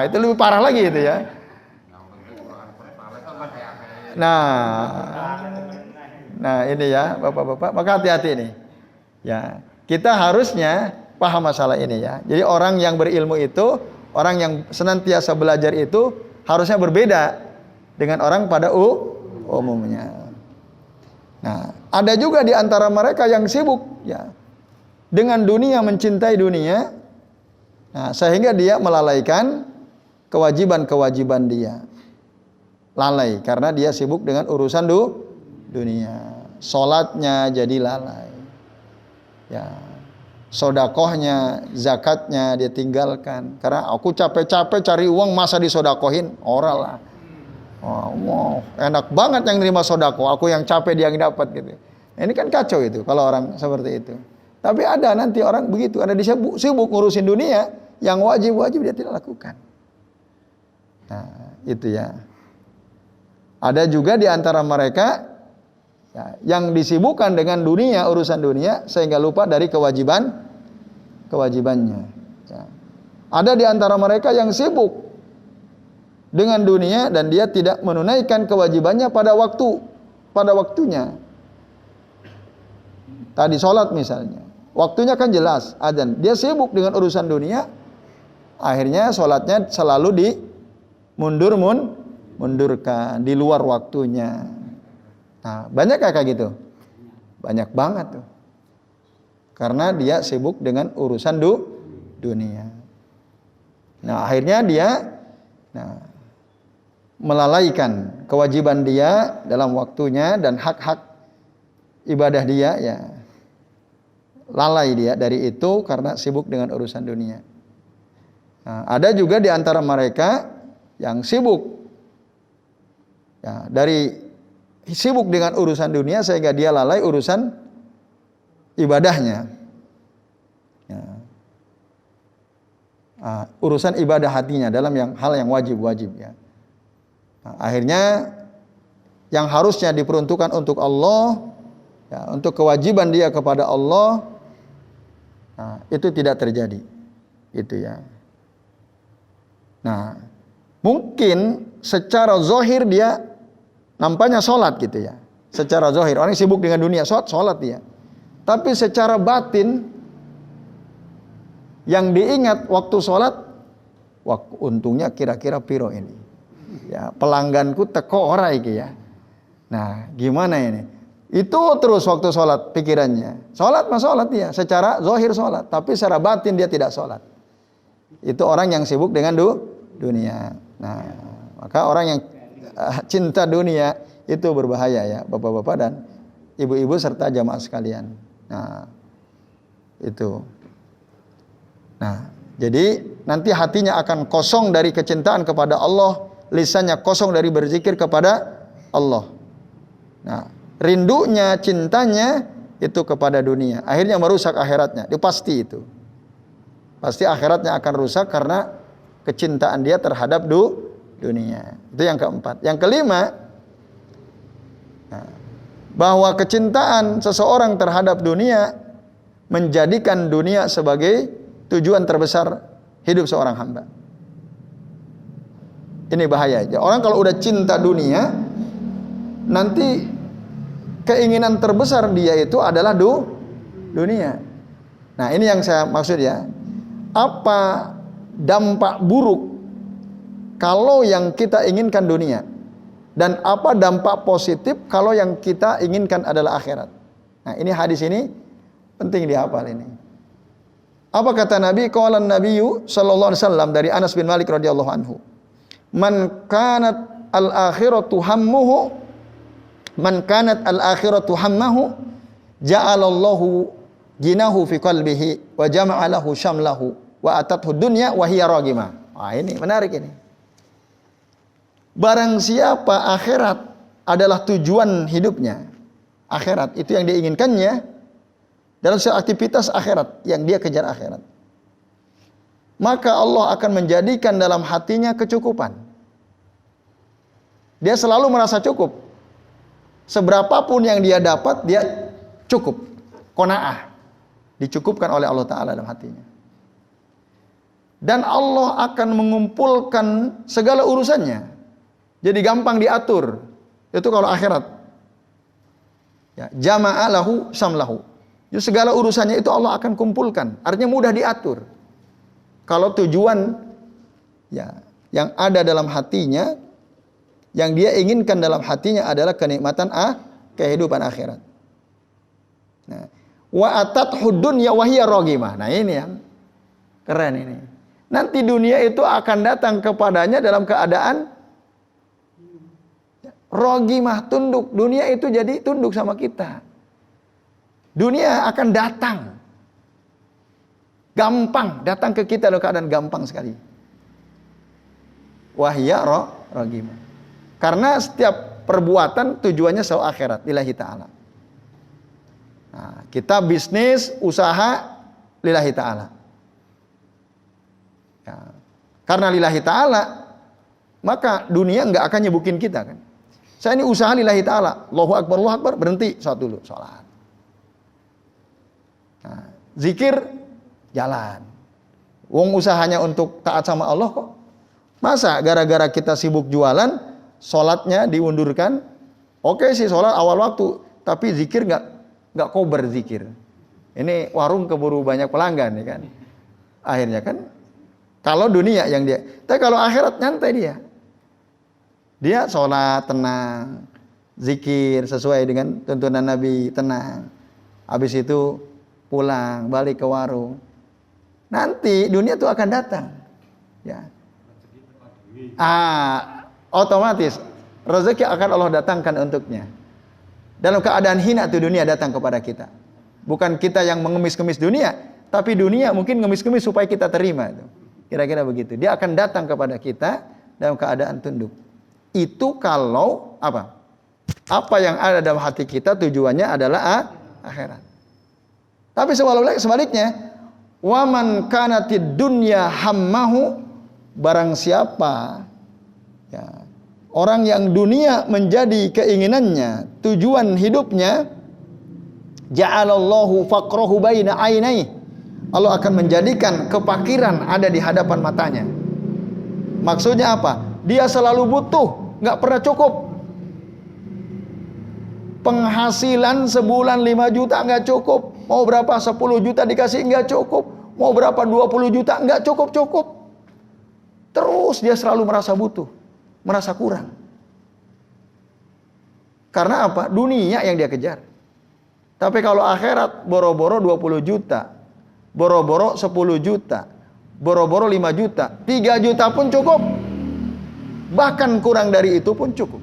Itu lebih parah lagi itu ya. Nah ini ya bapak-bapak, maka hati-hati nih. Ya, kita harusnya paham masalah ini ya. Jadi orang yang berilmu itu, orang yang senantiasa belajar itu harusnya berbeda dengan orang pada umumnya. Nah, ada juga di antara mereka yang sibuk ya dengan dunia, mencintai dunia. Nah, sehingga dia melalaikan kewajiban-kewajiban dia. Lalai karena dia sibuk dengan urusan dunia. Salatnya jadi lalai. Ya. Sodakohnya, zakatnya dia tinggalkan. Karena aku capek-capek cari uang, masa disodakohin? Ora lah. Wow, enak banget yang nerima sodako, aku yang capek dia yang dapat gitu. Ini kan kacau itu kalau orang seperti itu. Tapi ada nanti orang begitu, ada sibuk ngurusin dunia, yang wajib-wajib dia tidak lakukan. Nah, itu ya. Ada juga di antara mereka ya, yang disibukkan dengan dunia, urusan dunia, sehingga lupa dari kewajibannya. Ya. Ada di antara mereka yang sibuk dengan dunia dan dia tidak menunaikan kewajibannya pada waktunya. Tadi sholat misalnya, waktunya kan jelas, azan. Dia sibuk dengan urusan dunia, akhirnya sholatnya selalu mundurkan di luar waktunya. Nah, banyak kayak gitu, banyak banget tuh, karena dia sibuk dengan urusan dunia. Nah, akhirnya dia melalaikan kewajiban dia dalam waktunya dan hak-hak ibadah dia, ya lalai dia dari itu karena sibuk dengan urusan dunia. Nah, ada juga di antara mereka yang sibuk dengan urusan dunia sehingga dia lalai urusan ibadahnya. Ya. Urusan ibadah hatinya dalam hal yang wajib ya. Nah, akhirnya yang harusnya diperuntukkan untuk Allah, ya, untuk kewajiban dia kepada Allah, itu tidak terjadi, itu ya. Nah, mungkin secara zahir dia nampaknya sholat gitu ya. Secara zahir orang sibuk dengan dunia, sholat dia. Tapi secara batin yang diingat waktu sholat, untungnya kira-kira piro ini. Ya, pelangganku teko ora iki ya. Nah, gimana ini? Itu terus waktu sholat pikirannya. Sholat dia, secara zahir sholat, tapi secara batin dia tidak sholat. Itu orang yang sibuk dengan dunia. Nah, maka orang yang cinta dunia itu berbahaya ya, bapak-bapak dan ibu-ibu serta jamaah sekalian. Nah, itu. Nah, jadi nanti hatinya akan kosong dari kecintaan kepada Allah, lisannya kosong dari berzikir kepada Allah. Nah, rindunya, cintanya itu kepada dunia, akhirnya merusak akhiratnya. Itu pasti itu. Pasti akhiratnya akan rusak karena kecintaan dia terhadap dunia. Itu yang keempat. Yang kelima, bahwa kecintaan seseorang terhadap dunia menjadikan dunia sebagai tujuan terbesar hidup seorang hamba. Ini bahaya. Orang kalau udah cinta dunia, nanti keinginan terbesar dia itu adalah dunia. Nah, ini yang saya maksud ya. Apa dampak buruk kalau yang kita inginkan dunia? Dan apa dampak positif kalau yang kita inginkan adalah akhirat? Nah, ini hadis ini penting dihafal ini. Apa kata Nabi? Qala an-nabiyyu sallallahu alaihi wasallam dari Anas bin Malik radhiyallahu anhu. Man kanat al-akhiratu hammuhu, man kanat al-akhiratu hammahu, ja'alallahu ginahu fi qalbihi wa jama'a lahu syamlahu wa atathu dunya wa hiya ragimah. Wah, ini menarik ini. Barang siapa akhirat adalah tujuan hidupnya, akhirat itu yang diinginkannya dalam setiap aktivitas akhirat yang dia kejar akhirat, maka Allah akan menjadikan dalam hatinya kecukupan. Dia selalu merasa cukup. Seberapapun yang dia dapat, dia cukup. Qanaah. Dicukupkan oleh Allah Ta'ala dalam hatinya. Dan Allah akan mengumpulkan segala urusannya. Jadi gampang diatur. Itu kalau akhirat. Ya, jama'a lahu samlahu. Jadi segala urusannya itu Allah akan kumpulkan. Artinya mudah diatur. Kalau tujuan ya yang ada dalam hatinya, yang dia inginkan dalam hatinya adalah kenikmatan kehidupan akhirat. Nah, wa atathu dunya wa hiya ragimah. Nah, ini yang keren ini. Nanti dunia itu akan datang kepadanya dalam keadaan ragimah, tunduk. Dunia itu jadi tunduk sama kita. Dunia akan datang. Gampang datang ke kita dalam keadaan gampang sekali. Wa hiya ragimah. Karena setiap perbuatan tujuannya selalu akhirat, lillahi ta'ala. Nah, kita bisnis, usaha, lillahi ta'ala. Ya. Karena lillahi ta'ala, maka dunia nggak akan nyebukin kita kan. Saya ini usaha lillahi ta'ala. Allahu Akbar, berhenti, sholat dulu, sholat. Nah, zikir, jalan. Wong usahanya untuk taat sama Allah kok. Masa gara-gara kita sibuk jualan, sholatnya diundurkan? Oke sih sholat awal waktu, tapi zikir nggak kober zikir. Ini warung keburu banyak pelanggan ya kan. Akhirnya kan, kalau dunia yang dia, tapi kalau akhirat nyantai dia. Dia sholat tenang, zikir sesuai dengan tuntunan Nabi tenang. Habis itu pulang, balik ke warung. Nanti dunia itu akan datang. Ya. Otomatis rezeki akan Allah datangkan untuknya. Dalam keadaan hina tuh dunia datang kepada kita. Bukan kita yang mengemis-kemis dunia, tapi dunia mungkin ngemis-kemis supaya kita terima itu. Kira-kira begitu. Dia akan datang kepada kita dalam keadaan tunduk. Itu kalau apa? Apa yang ada dalam hati kita tujuannya adalah akhirat. Tapi sebaliknya, waman kanatid dunya hammahu, barang siapa ya, orang yang dunia menjadi keinginannya, tujuan hidupnya, ja'alallahu faqrahu baina ainai. Allah akan menjadikan kefakiran ada di hadapan matanya. Maksudnya apa? Dia selalu butuh, nggak pernah cukup. Penghasilan sebulan 5 juta nggak cukup. Mau berapa 10 juta dikasih nggak cukup. Mau berapa 20 juta nggak cukup. Terus dia selalu merasa butuh, merasa kurang. Karena apa? Dunia yang dia kejar. Tapi kalau akhirat boro-boro 20 juta, boro-boro 10 juta, boro-boro 5 juta, 3 juta pun cukup. Bahkan kurang dari itu pun cukup.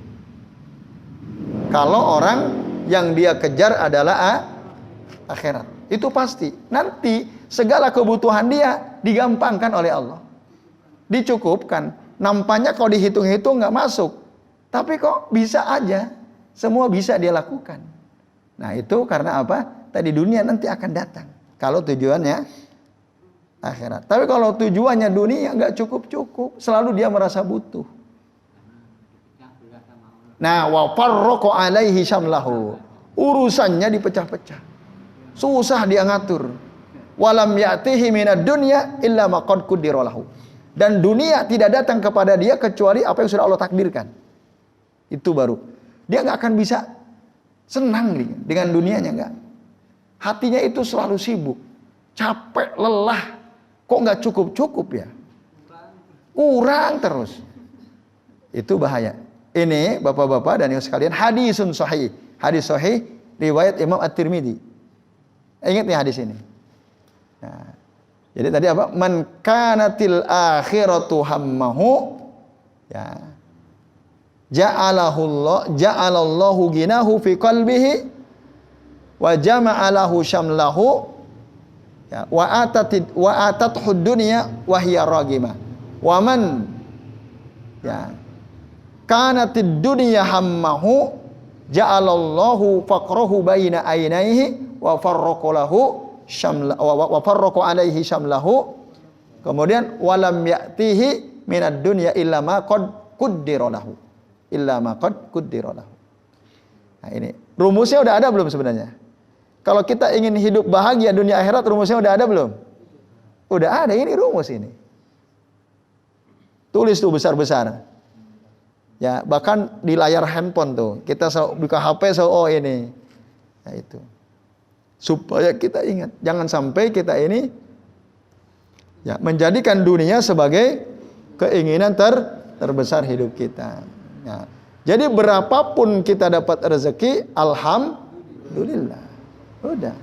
Kalau orang yang dia kejar adalah akhirat. Itu pasti. Nanti segala kebutuhan dia digampangkan oleh Allah. Dicukupkan. Nampaknya kalau dihitung-hitung nggak masuk. Tapi kok bisa aja. Semua bisa dia lakukan. Nah itu karena apa? Tadi dunia nanti akan datang. Kalau tujuannya akhirat. Tapi kalau tujuannya dunia nggak cukup-cukup. Selalu dia merasa butuh. Nah wa farraqa alaihi syamlahu. Urusannya dipecah-pecah. Susah dia ngatur. Walam ya'tihi minad dunya illa ma qad qaddara lahu. Dan dunia tidak datang kepada dia kecuali apa yang sudah Allah takdirkan. Itu baru. Dia nggak akan bisa senang dengan dunianya, nggak. Hatinya itu selalu sibuk, capek, lelah. Kok nggak cukup-cukup ya? Kurang terus. Itu bahaya. Ini bapak-bapak dan ibu sekalian, hadisun sahih. Hadis sahih riwayat Imam At-Tirmidzi. Ingat nih hadis ini. Nah, jadi tadi apa? Man kanatil akhiratu hammahu, ya. Ja'alallahu ginahu fi qalbihi wa jama'alahu syamlahu, ya, wa atathu dunya wa hiya ragimah. Wa man, ya, kanatid dunya hammahu ja'alallahu faqrahu baina ainaihi wa farraqa lahu wa farraqa alaihi syamlahu. Kemudian walam ya'tihi minad dunya illa ma qad qaddara lahu. Illa ma qad qaddara lahu. Nah ini, rumusnya udah ada belum sebenarnya? Kalau kita ingin hidup bahagia dunia akhirat, rumusnya udah ada belum? Udah ada, ini rumus ini. Tulis tuh besar-besar. Ya, bahkan di layar handphone tuh, kita buka HP oh ini. Nah itu. Supaya kita ingat, jangan sampai kita ini ya menjadikan dunia sebagai keinginan terbesar hidup kita. Ya. Jadi berapapun kita dapat rezeki, alhamdulillah. Udah.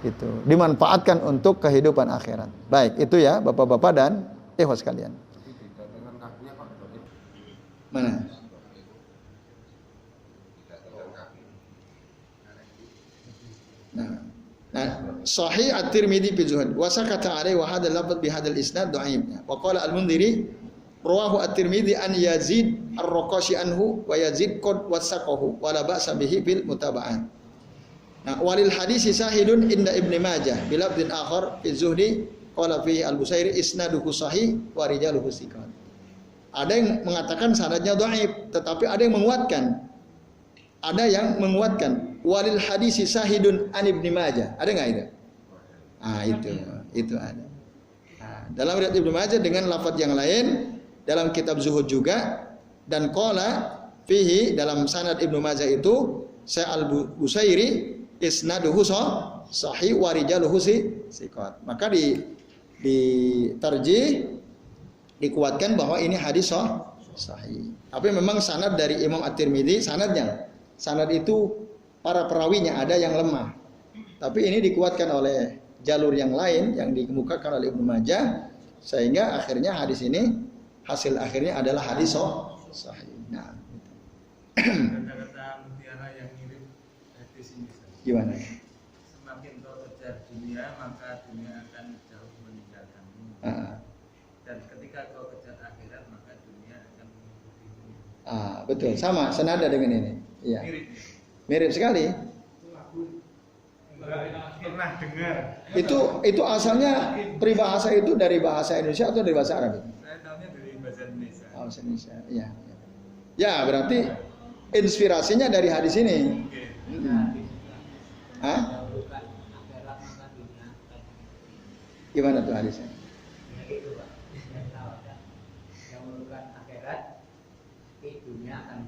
Itu dimanfaatkan untuk kehidupan akhirat. Baik, itu ya Bapak-bapak dan ikhwas sekalian. Mana? Nah, Sahih At-Tirmidzi fi Zuhd wa sakata alaihi wa hadha lafdh bi hadzal isnad dhaif. Wa qala Al-Mundhiri rawahu At-Tirmidzi an Yazid Ar-Raqashi anhu wa Yazid qad wasaqahu wa la ba'sa bihi bil mutaba'ah. Nah, walil hadis sahidun inda Ibnu Majah bil lafdhin akhar fi Zuhdi qala fihi Al-Busairi isnaduhu sahih wa rijaluhu thiqat. Ada yang mengatakan sanadnya dhaif, tetapi ada yang menguatkan. Ada yang menguatkan. Walil hadisi sahidun an Ibnu Majah. Ada enggak itu? Ah, itu ada. Nah, dalam riwayat Ibnu Majah dengan lafaz yang lain dalam kitab Zuhud juga, dan qala fihi dalam sanad Ibnu Majah itu Sa al-Busairi isnaduhu sahih wa rijaluhu thiqat. Maka di tarjih dikuatkan bahwa ini hadis sahih. Tapi memang sanad dari Imam At-Tirmidzi, sanad itu para perawinya ada yang lemah. Tapi ini dikuatkan oleh jalur yang lain yang dikemukakan oleh Ibnu Majah, sehingga akhirnya hadis ini hasil akhirnya adalah hadis sahih. Nah, kata-kata mutiara yang mirip hadis ini. Gimana? Semakin kau kejar dunia, maka dunia akan jauh meninggalkanmu. Dan ketika kau kejar akhirat, maka dunia akan mengikutimu. Betul, sama senada dengan ini. Iya. Mirip sekali. Pernah dengar? Itu asalnya peribahasa itu dari bahasa Indonesia atau dari bahasa Arab? Saya tahunya dari bahasa Indonesia. Bahasa Indonesia, iya. Ya, berarti inspirasinya dari hadis ini. Hah? Gimana tuh hadisnya? Yang merupakan akhirat, dunia akan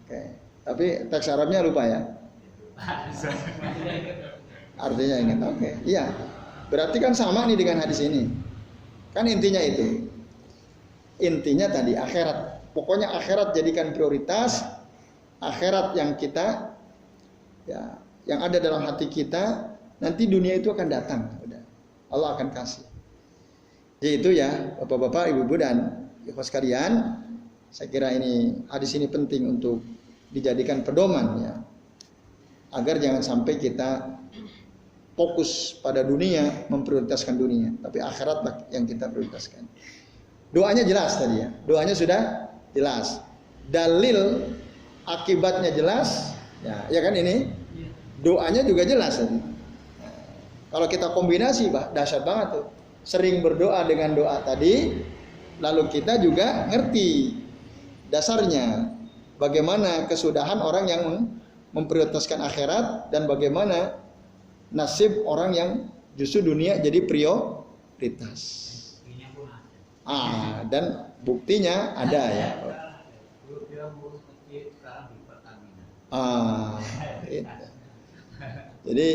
Oke. Tapi teks Arabnya lupa ya? Artinya ingat. Oke. Iya. Berarti kan sama nih dengan hadis ini. Kan intinya itu. Intinya tadi akhirat. Pokoknya akhirat jadikan prioritas. Akhirat yang kita ya, yang ada dalam hati kita, nanti dunia itu akan datang. Udah. Allah akan kasih. Jadi itu ya, Bapak-bapak, Ibu-ibu dan ikhwas sekalian, saya kira ini hadis ini penting untuk dijadikan pedoman ya. Agar jangan sampai kita fokus pada dunia, memprioritaskan dunia, tapi akhirat yang kita prioritaskan. Doanya jelas tadi ya, doanya sudah jelas, dalil akibatnya jelas, ya kan ini, doanya juga jelas tadi. Nah, kalau kita kombinasi, dahsyat banget tuh. Sering berdoa dengan doa tadi, lalu kita juga ngerti dasarnya, bagaimana kesudahan orang yang memprioritaskan akhirat dan bagaimana nasib orang yang justru dunia jadi prioritas. Dan buktinya ada ya. Itu. Jadi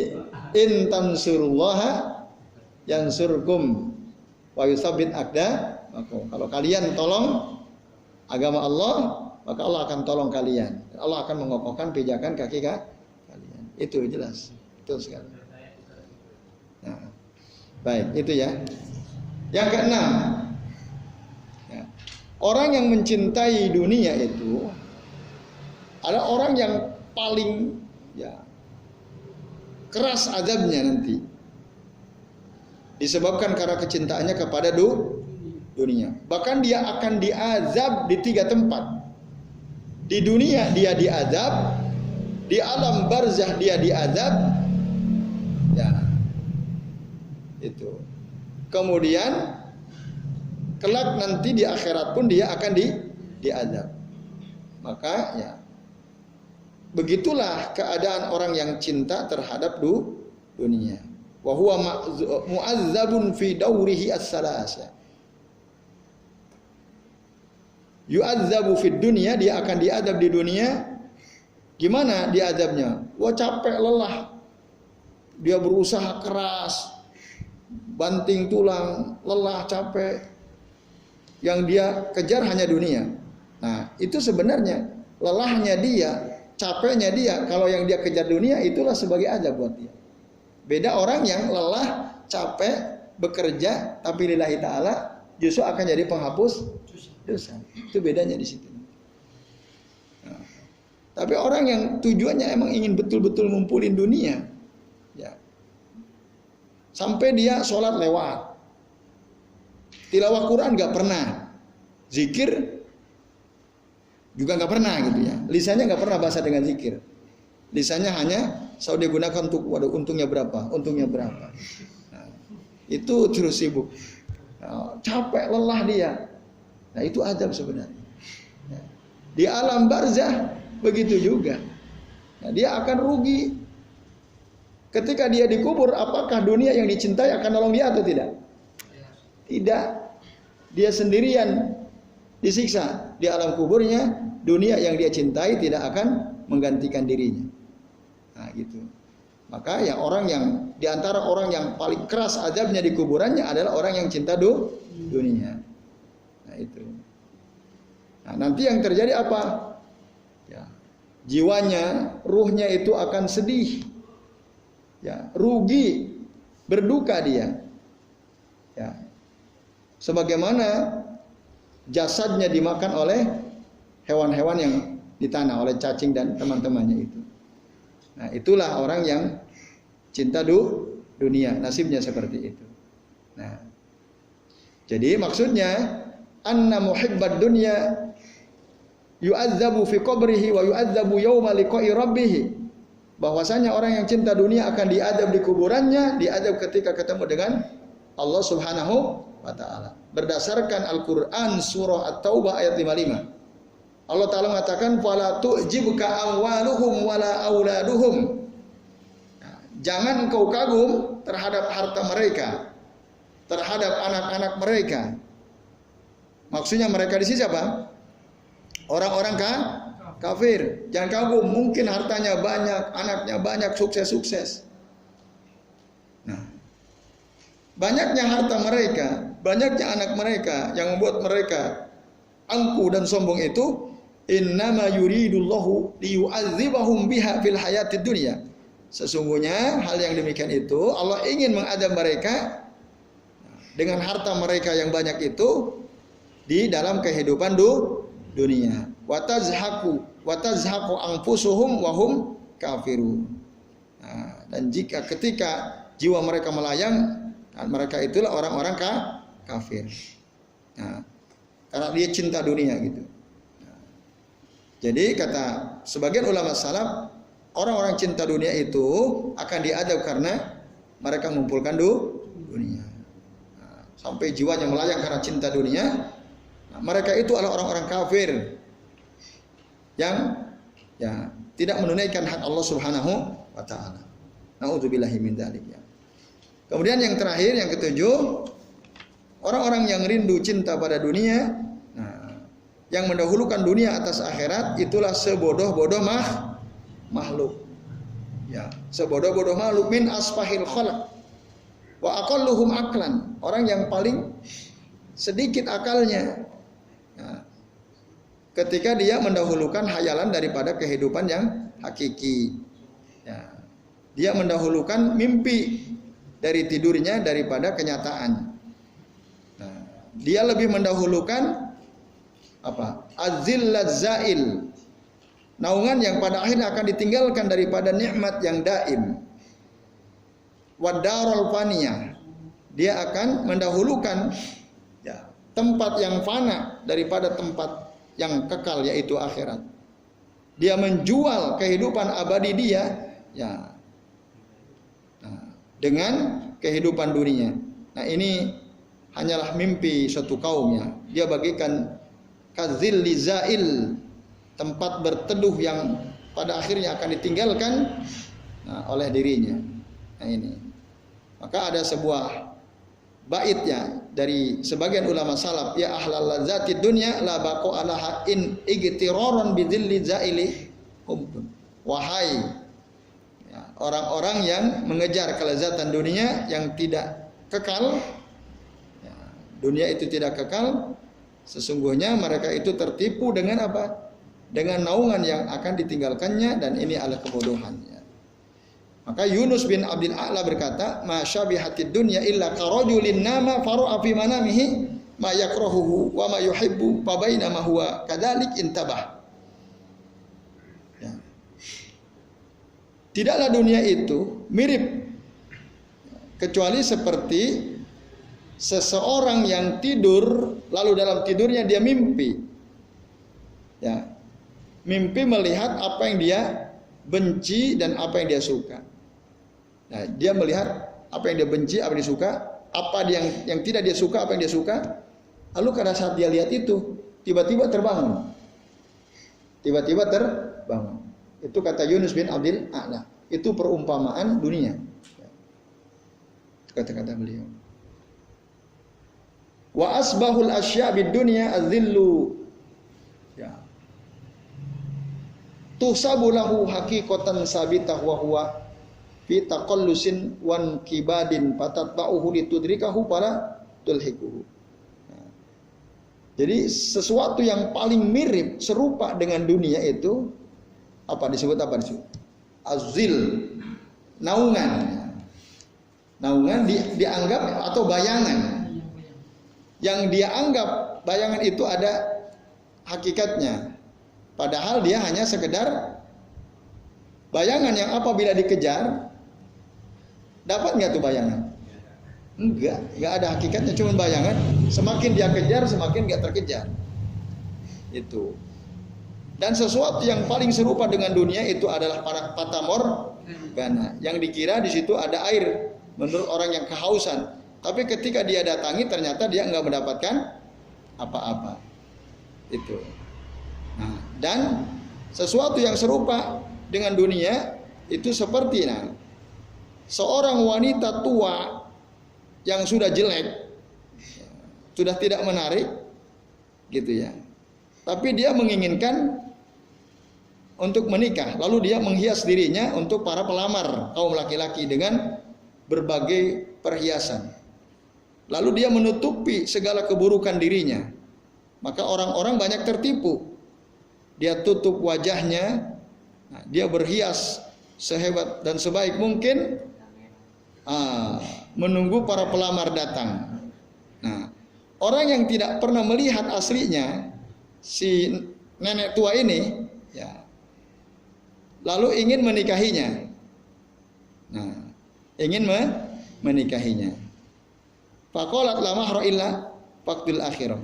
in tansurullaha yansurkum wa yusabbit aqdamakum. Kalau kalian tolong agama Allah, maka Allah akan tolong kalian. Allah akan mengokohkan pijakan kaki kalian. Itu jelas. Betul sekali. Nah, baik, itu ya. Yang keenam, ya, orang yang mencintai dunia itu adalah orang yang paling keras azabnya nanti. Disebabkan karena kecintaannya kepada dunia. Bahkan dia akan diazab di 3 tempat. Di dunia dia diazab, di alam barzah dia diazab, ya itu. Kemudian kelak nanti di akhirat pun dia akan diazab. Maka ya begitulah keadaan orang yang cinta terhadap dunia. Wa huwa mu'azzabun fi daurihi as-salasa. Yu'adzabu fid dunya, dia akan diadab di dunia. Gimana diadabnya? Wah, capek, lelah. Dia berusaha keras, banting tulang, lelah, capek. Yang dia kejar hanya dunia. Nah, itu sebenarnya lelahnya dia, capeknya dia, kalau yang dia kejar dunia itulah sebagai azab buat dia. Beda orang yang lelah, capek, bekerja, tapi lillahi ta'ala justru akan jadi penghapus dosa. Itu bedanya di situ. Nah, tapi orang yang tujuannya emang ingin betul-betul ngumpulin dunia, ya, sampai dia sholat lewat, tilawah Quran nggak pernah, zikir juga nggak pernah gitu ya. Lisannya nggak pernah bahasa dengan zikir. Lisannya hanya selalu digunakan untuk waduh untungnya berapa. Nah, itu terus sibuk. Nah, capek, lelah dia. Nah, itu azab sebenarnya. Nah, di alam barzah begitu juga. Nah, dia akan rugi. Ketika dia dikubur, apakah dunia yang dicintai akan nolong dia atau tidak? Tidak. Dia sendirian disiksa di alam kuburnya. Dunia yang dia cintai tidak akan menggantikan dirinya. Nah, gitu. Maka ya orang yang diantara orang yang paling keras azabnya di kuburannya adalah orang yang cinta dunia. Nah, itu. Nah, nanti yang terjadi apa? Ya, jiwanya, ruhnya itu akan sedih. Ya, rugi, berduka dia. Ya. Sebagaimana jasadnya dimakan oleh hewan-hewan yang di tanah, oleh cacing dan teman-temannya itu. Nah, itulah orang yang cinta dunia, nasibnya seperti itu. Nah, jadi maksudnya anna muhibbad dunya yu'adzabu fi qabrihi wa yu'adzabu yawma liqa'i rabbih. Bahwasanya orang yang cinta dunia akan diadab di kuburannya, diadab ketika ketemu dengan Allah Subhanahu wa taala. Berdasarkan Al-Qur'an surah At-Taubah ayat 55. Allah Ta'ala mengatakan fala tu'jibka amwaluhum wala auladuhum. Nah, jangan engkau kagum terhadap harta mereka, terhadap anak-anak mereka. Maksudnya mereka di sini siapa? Orang-orang kafir. Jangan kagum, mungkin hartanya banyak, anaknya banyak, sukses-sukses. Nah, banyaknya harta mereka, banyaknya anak mereka yang membuat mereka angkuh dan sombong itu, innama yuridullahu liyu'adzibahum biha fil hayatid dunya. Sesungguhnya hal yang demikian itu Allah ingin mengadab mereka dengan harta mereka yang banyak itu di dalam kehidupan dunia. Wa tazhaqu anfusuhum wa hum kafirun. Nah, dan jika ketika jiwa mereka melayang, mereka itulah orang-orang kafir. Nah, karena dia cinta dunia gitu. Nah, jadi kata sebagian ulama salaf, orang-orang cinta dunia itu akan diadab karena mereka mengumpulkan dunia. Nah, sampai jiwanya melayang karena cinta dunia. Nah, mereka itu adalah orang-orang kafir yang tidak menunaikan hak Allah Subhanahu wa taala. Nauzubillahi min dzalik ya. Kemudian yang terakhir, yang ketujuh, orang-orang yang rindu cinta pada dunia, yang mendahulukan dunia atas akhirat, itulah sebodoh-bodoh makhluk. Ya, sebodoh-bodoh makhluk min asfahil khalq wa aqalluhum aqlan. Orang yang paling sedikit akalnya. Nah, ketika dia mendahulukan hayalan daripada kehidupan yang hakiki. Ya, dia mendahulukan mimpi dari tidurnya daripada kenyataan. Nah, dia lebih mendahulukan apa? Azillaz zail. Naungan yang pada akhirnya akan ditinggalkan daripada nikmat yang daim. Wadarul faniyah. Dia akan mendahulukan tempat yang fana daripada tempat yang kekal, yaitu akhirat. Dia menjual kehidupan abadi dia dengan kehidupan dunia. Nah, ini hanyalah mimpi suatu kaum ya. Dia bagikan kazil lizail, tempat berteduh yang pada akhirnya akan ditinggalkan oleh dirinya. Nah, ini. Maka ada sebuah bait ya dari sebagian ulama salaf, ya ahlal ladzatid dunya la baqo alaha in igtiraron bidzilli zaili hubbun. Wahai orang-orang yang mengejar kelezatan dunia yang tidak kekal, dunia itu tidak kekal, sesungguhnya mereka itu tertipu dengan apa? Dengan naungan yang akan ditinggalkannya, dan ini adalah kebodohannya. Maka Yunus bin Abdul A'la berkata, ma syabihatid dunya illa karajulin nama faru'a fi manamihi ma yakrahuhu wa ma yuhibbu fa bainama huwa kadzalik intabah. Tidaklah dunia itu mirip kecuali seperti seseorang yang tidur lalu dalam tidurnya dia mimpi. Ya. Mimpi melihat apa yang dia benci dan apa yang dia suka. Nah, dia melihat apa yang dia benci, apa yang dia suka, apa yang tidak dia suka, apa yang dia suka. Lalu pada saat dia lihat itu, tiba-tiba terbangun. Tiba-tiba terbangun. Itu kata Yunus bin Abdul A'la. Itu perumpamaan dunia. Kata-kata beliau. Wa asbahul asya' bid dunya adzillu. Ya. Tusabu lahu haqiqatan sabitah wa huwa fi taqallusin wan kibadin fatatba'uhu litudrikahu para tulhikuhu. Nah, jadi sesuatu yang paling mirip serupa dengan dunia itu apa disebut? Azil, naungan. Naungan dianggap atau bayangan. Yang dia anggap bayangan itu ada hakikatnya. Padahal dia hanya sekedar bayangan yang apabila dikejar, dapat nggak tuh bayangan? Nggak ada hakikatnya, cuma bayangan. Semakin dia kejar, semakin nggak terkejar. Itu. Dan sesuatu yang paling serupa dengan dunia itu adalah fata morgana. Yang dikira di situ ada air menurut orang yang kehausan. Tapi ketika dia datangi ternyata dia nggak mendapatkan apa-apa. Itu. Nah, dan sesuatu yang serupa dengan dunia itu seperti seorang wanita tua yang sudah jelek, sudah tidak menarik, gitu ya. Tapi dia menginginkan untuk menikah, lalu dia menghias dirinya untuk para pelamar kaum laki-laki dengan berbagai perhiasan. Lalu dia menutupi segala keburukan dirinya. Maka orang-orang banyak tertipu. Dia tutup wajahnya, dia berhias sehebat dan sebaik mungkin, menunggu para pelamar datang. Nah, orang yang tidak pernah melihat aslinya si nenek tua ini, lalu ingin menikahinya. Nah, ingin menikahinya. Faqalat la mahra illa faqdul akhirah.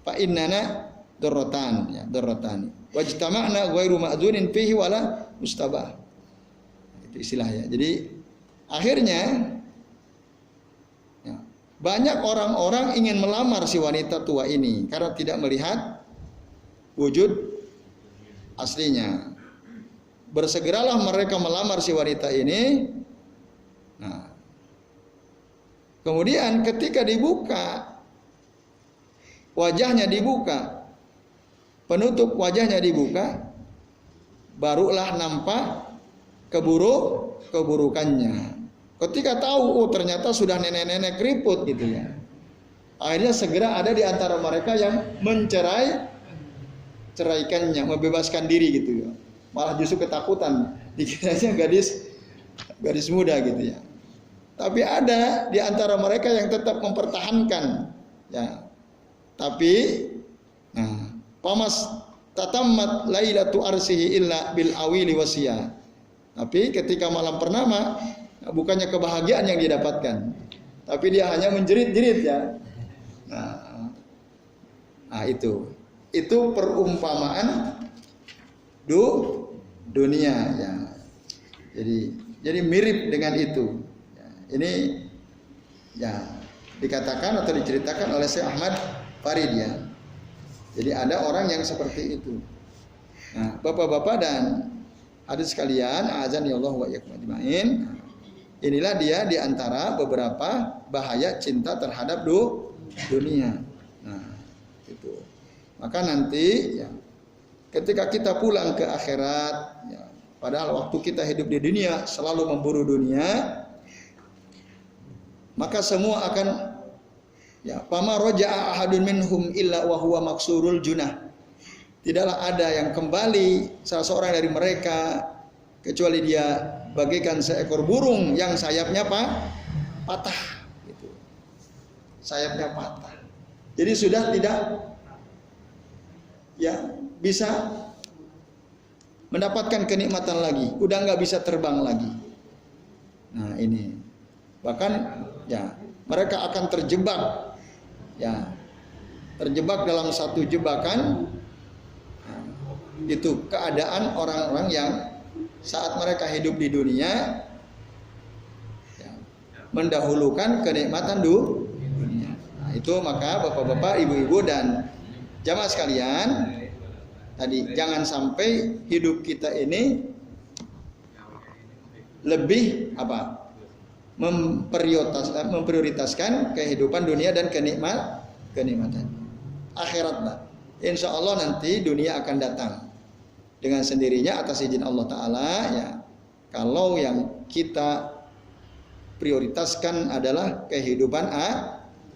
Fa innana darratan ya, darratani. Wajtama'na ghairu ma'dzunin fihi wala mustabah. Itu istilahnya. Jadi akhirnya ya, banyak orang-orang ingin melamar si wanita tua ini karena tidak melihat wujud aslinya. Bersegeralah mereka melamar si wanita ini. Nah, kemudian ketika dibuka, wajahnya dibuka, penutup wajahnya dibuka, barulah nampak keburukannya. Ketika tahu, oh ternyata sudah nenek-nenek keriput gitu ya. Akhirnya segera ada di antara mereka yang ceraikannya, membebaskan diri gitu ya. Malah justru ketakutan, dikiranya gadis muda gitu ya. Tapi ada di antara mereka yang tetap mempertahankan ya. Tapi nah, pamas tatammat lailatu arsihi illa bil awili wasiyah. Tapi ketika malam purnama bukannya kebahagiaan yang didapatkan, tapi dia hanya menjerit-jerit ya. Nah itu perumpamaan dunia ya. Jadi mirip dengan itu. Ya, ini ya dikatakan atau diceritakan oleh Syekh Ahmad Farid ya. Jadi ada orang yang seperti itu. Nah, bapak-bapak dan hadirin sekalian, azan ya Allah wa iyyakum ajmain. Inilah dia di antara beberapa bahaya cinta terhadap dunia. Nah, itu. Maka nanti ya, ketika kita pulang ke akhirat, ya, padahal waktu kita hidup di dunia selalu memburu dunia, maka semua akan ya, fama raja'a ahadun minhum illa wa huwa maksurul junah. Tidaklah ada yang kembali salah seorang dari mereka kecuali dia bagaikan seekor burung yang sayapnya patah gitu. Sayapnya patah. Jadi sudah tidak ya bisa mendapatkan kenikmatan lagi, udah nggak bisa terbang lagi. Nah ini bahkan ya mereka akan terjebak ya, terjebak dalam satu jebakan. Nah, itu keadaan orang-orang yang saat mereka hidup di dunia ya, mendahulukan kenikmatan dunia. Nah, itu maka bapak-bapak, ibu-ibu dan jamaah sekalian, tadi jangan sampai hidup kita ini lebih apa? Memprioritaskan kehidupan dunia dan kenikmatan akhirat lah. Insya Allah nanti dunia akan datang dengan sendirinya atas izin Allah Ta'ala ya. Kalau yang kita prioritaskan adalah kehidupan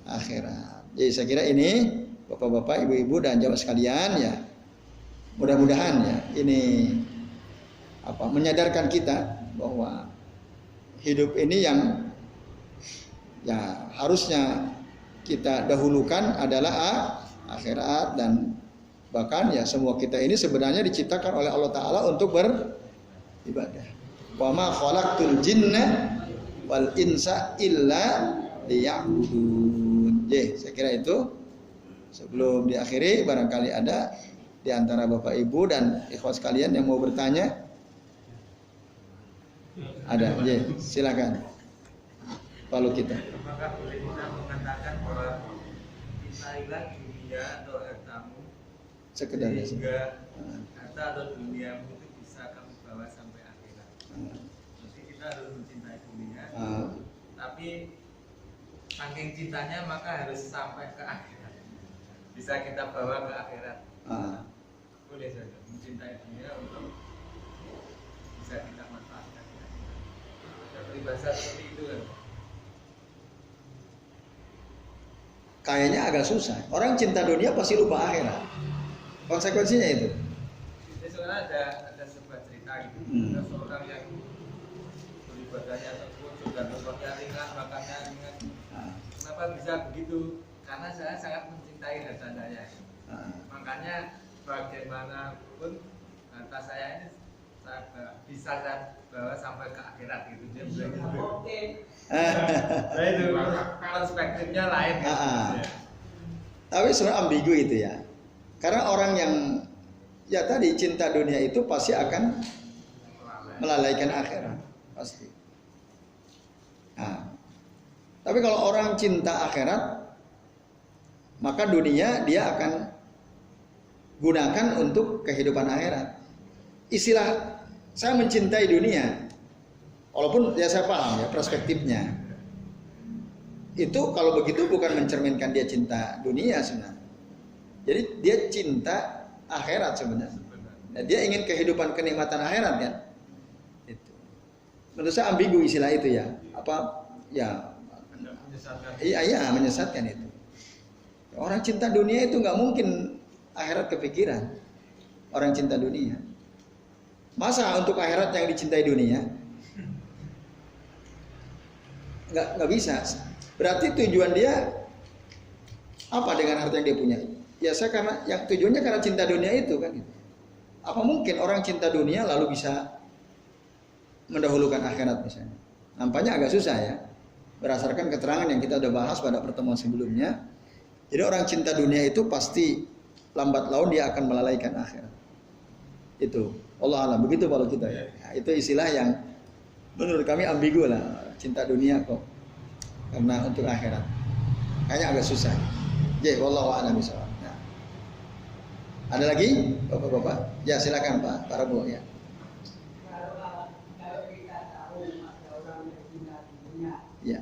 akhirat. Jadi saya kira ini bapak-bapak, ibu-ibu dan jamaah sekalian ya, mudah-mudahan ya ini apa menyadarkan kita bahwa hidup ini yang ya harusnya kita dahulukan adalah akhirat, dan bahkan ya semua kita ini sebenarnya diciptakan oleh Allah Ta'ala untuk beribadah. Wa ma khalaqtul jinna wal insa illa liya'budun. Saya kira itu. Sebelum diakhiri, barangkali ada di antara Bapak Ibu dan ikhwas sekalian yang mau bertanya. Ada, silakan. Kalau kita. Apakah boleh kita mengatakan bahwa cintailah dunia atau hartamu Sekedar sehingga harta atau dunia itu bisa kamu bawa sampai akhirat. Jadi kita harus mencintai dunia, tapi saking cintanya maka harus sampai ke akhirat. Bisa kita bawa ke akhirat. Boleh saja mencintai dunia untuk bisa kita manfaatkan. Peribahasa seperti itu kan. Kayaknya agak susah. Orang cinta dunia pasti lupa akhirat. Konsekuensinya itu. Jadi sebenarnya ada sebuah cerita gitu. Ada seorang yang beribadahnya terputus dan bebannya ringan, makannya ringan. Kenapa bisa begitu? Karena saya sangat mencintai harta saya. Makanya bagaimanapun harta saya ini bisa saya bawa sampai ke akhirat gitu dia bilang gitu. Oke. Nah itu perspektifnya lain gitu. Ya. Tapi sebenarnya ambigu itu ya. Karena orang yang ya tadi cinta dunia itu pasti akan melalaikan akhirat, pasti. Nah, tapi kalau orang cinta akhirat, maka dunia dia akan gunakan untuk kehidupan akhirat. Istilah saya mencintai dunia, walaupun ya saya paham ya perspektifnya. Itu kalau begitu bukan mencerminkan dia cinta dunia sebenarnya. Jadi dia cinta akhirat sebenarnya. Nah, dia ingin kehidupan kenikmatan akhirat kan. Itu. Menurut saya ambigu istilah itu ya. Apa ya? Iya menyesatkan itu. Orang cinta dunia itu nggak mungkin akhirat kepikiran. Orang cinta dunia. Masa untuk akhirat yang dicintai dunia? Nggak bisa. Berarti tujuan dia apa dengan harta yang dia punya? Ya saya karena yang tujuannya karena cinta dunia itu kan. Apa mungkin orang cinta dunia lalu bisa mendahulukan akhirat misalnya? Nampaknya agak susah ya. Berdasarkan keterangan yang kita sudah bahas pada pertemuan sebelumnya. Jadi orang cinta dunia itu pasti lambat laun dia akan melalaikan akhirat. Itu Allah alam begitu kalau kita ya. Nah, itu istilah yang menurut kami ambigu lah. Cinta dunia kok karena untuk akhirat kayaknya agak susah. Ya wallahu a'lam bishawab. Nah. Ada lagi bapak-bapak? Ya silakan Pak Prabowo ya. Kalau kita tahu ada orang yang cinta dunia, Ya.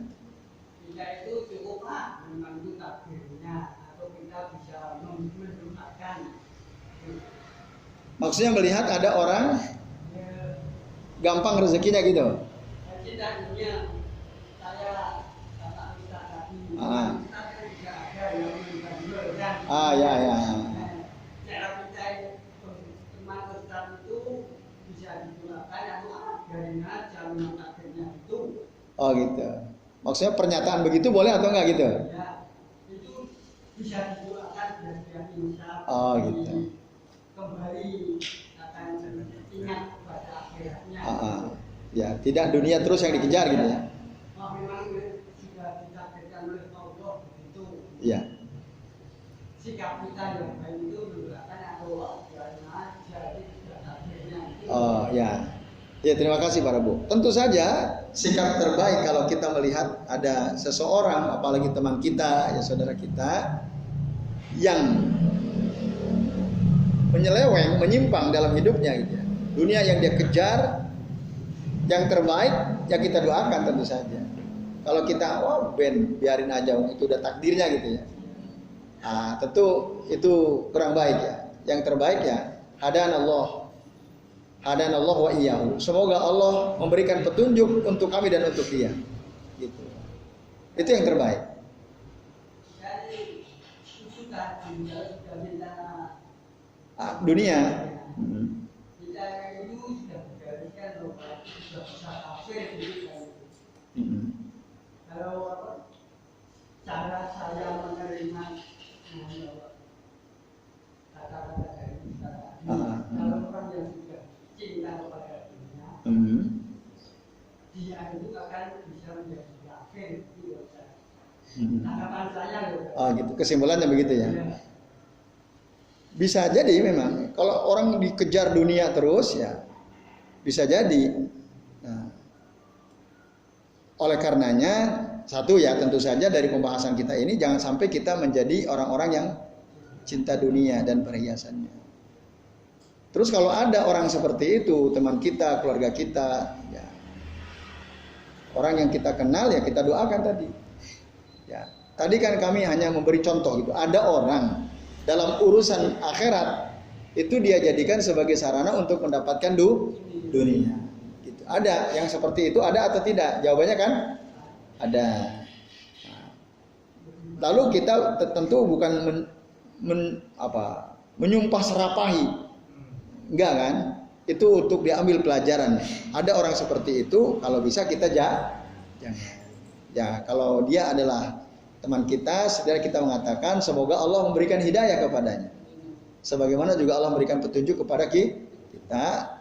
kita itu cukuplah memang itu takdirnya atau kita bisa mendunakan. Maksudnya melihat ada orang gampang rezekinya gitu. Cinta dunia, saya kata kita tadi, kita tidak ada yang menjual kan. Ya. Cara kita teman Ustaz itu bisa digunakan atau adanya jaminan takdirnya itu. Oh gitu. Maksudnya pernyataan begitu boleh atau enggak gitu? Ya, itu bisa digunakan dan insya Oh gitu. kembali akan ingat pada akhirnya. Ya, tidak dunia terus yang dikejar gitu ya. Memang sudah ditakdirkan oleh Allah begitu. Iya. Sikap kita yang baik itu menggunakan atau karena jadi sudah takdirnya. Oh ya. Ya terima kasih Pak Bu. Tentu saja sikap terbaik kalau kita melihat ada seseorang, apalagi teman kita, ya saudara kita, yang menyeleweng, menyimpang dalam hidupnya gitu ya. Dunia yang dia kejar, yang terbaik, ya kita doakan tentu saja. Kalau kita, biarin aja, itu udah takdirnya gitu ya. Tentu itu kurang baik ya. Yang terbaik ya, hadanallah wa iyyahu. Semoga Allah memberikan petunjuk untuk kami dan untuk dia. Gitu. Itu yang terbaik. Jadi sudah minta Dunia. kita itu sudah menggariskan sudah bisa kafir gitu kan. Kalau cara saya menerima kata-kata dari Ustaz tadi, kalau orang yang sudah cinta kepada dunia, dia itu akan bisa menjadi kafir gitu Ustaz. Tanggapan saya loh. Gitu. Kesimpulannya begitu ya. Bisa jadi memang kalau orang dikejar dunia terus ya bisa jadi. Nah, oleh karenanya satu ya tentu saja dari pembahasan kita ini jangan sampai kita menjadi orang-orang yang cinta dunia dan perhiasannya. Terus kalau ada orang seperti itu teman kita, keluarga kita, ya, orang yang kita kenal ya kita doakan tadi. Ya, tadi kan kami hanya memberi contoh gitu. Ada orang dalam urusan akhirat itu dia jadikan sebagai sarana untuk mendapatkan dunia. Gitu. Ada yang seperti itu ada atau tidak? Jawabannya kan ada. Nah, lalu kita tentu bukan menyumpah serapahi, enggak kan? Itu untuk diambil pelajaran. Ada orang seperti itu, kalau bisa kita jangan. Ya kalau dia adalah teman kita, segera kita mengatakan semoga Allah memberikan hidayah kepadanya. Sebagaimana juga Allah memberikan petunjuk kepada kita.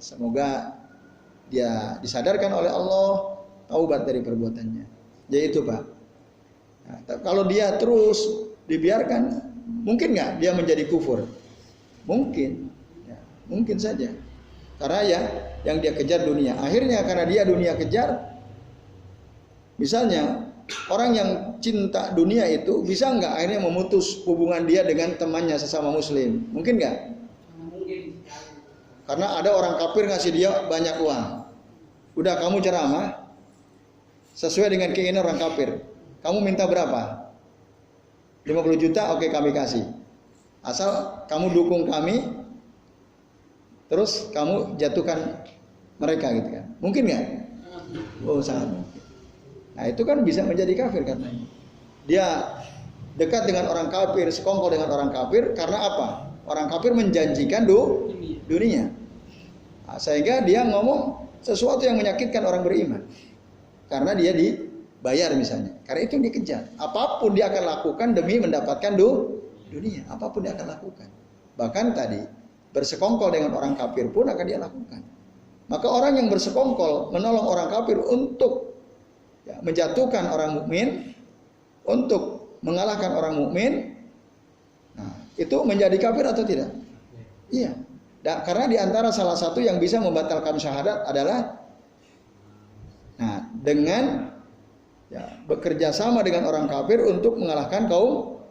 semoga dia disadarkan oleh Allah, taubat dari perbuatannya. Jadi itu Pak. Nah, kalau dia terus dibiarkan, mungkin nggak dia menjadi kufur? Mungkin, ya, mungkin saja. Karena ya yang dia kejar dunia. Akhirnya karena dia dunia kejar, misalnya orang yang cinta dunia itu bisa nggak akhirnya memutus hubungan dia dengan temannya sesama muslim? Mungkin nggak? Mungkin. Karena ada orang kafir ngasih dia banyak uang. Udah kamu ceramah sesuai dengan keinginan orang kafir. Kamu minta berapa? 50 juta, oke kami kasih. Asal kamu dukung kami, terus kamu jatuhkan mereka gitu kan. Mungkin nggak? Oh sangat mungkin. Nah itu kan bisa menjadi kafir katanya. Dia dekat dengan orang kafir, sekongkol dengan orang kafir karena apa? Orang kafir menjanjikan dunia. Nah, sehingga dia ngomong sesuatu yang menyakitkan orang beriman. Karena dia dibayar misalnya. Karena itu yang dikejar. Apapun dia akan lakukan demi mendapatkan dunia. Apapun dia akan lakukan. Bahkan tadi bersekongkol dengan orang kafir pun akan dia lakukan. Maka orang yang bersekongkol menolong orang kafir untuk menjatuhkan orang mukmin, untuk mengalahkan orang mukmin, nah, itu menjadi kafir atau tidak? Iya. Karena diantara salah satu yang bisa membatalkan syahadat adalah dengan bekerja sama dengan orang kafir untuk mengalahkan kaum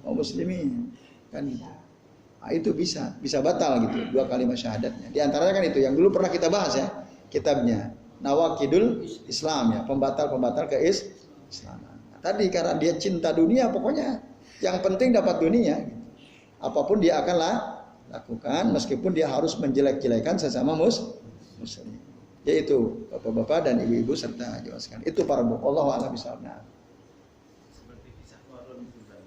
muslimin. Kan nah, itu bisa batal gitu 2 kalimat syahadatnya. Di antaranya kan itu yang dulu pernah kita bahas ya, kitabnya Nawaqidul Islam ya, pembatal keislaman. Nah, tadi karena dia cinta dunia, pokoknya yang penting dapat dunia gitu. Apapun dia akan lakukan meskipun dia harus menjelek-jelekan sesama muslim. Yaitu bapak-bapak dan ibu-ibu serta jemaah sekalian. Itu para bu. Allahu a'lam bishawab. Seperti kisah Qarun itu kan.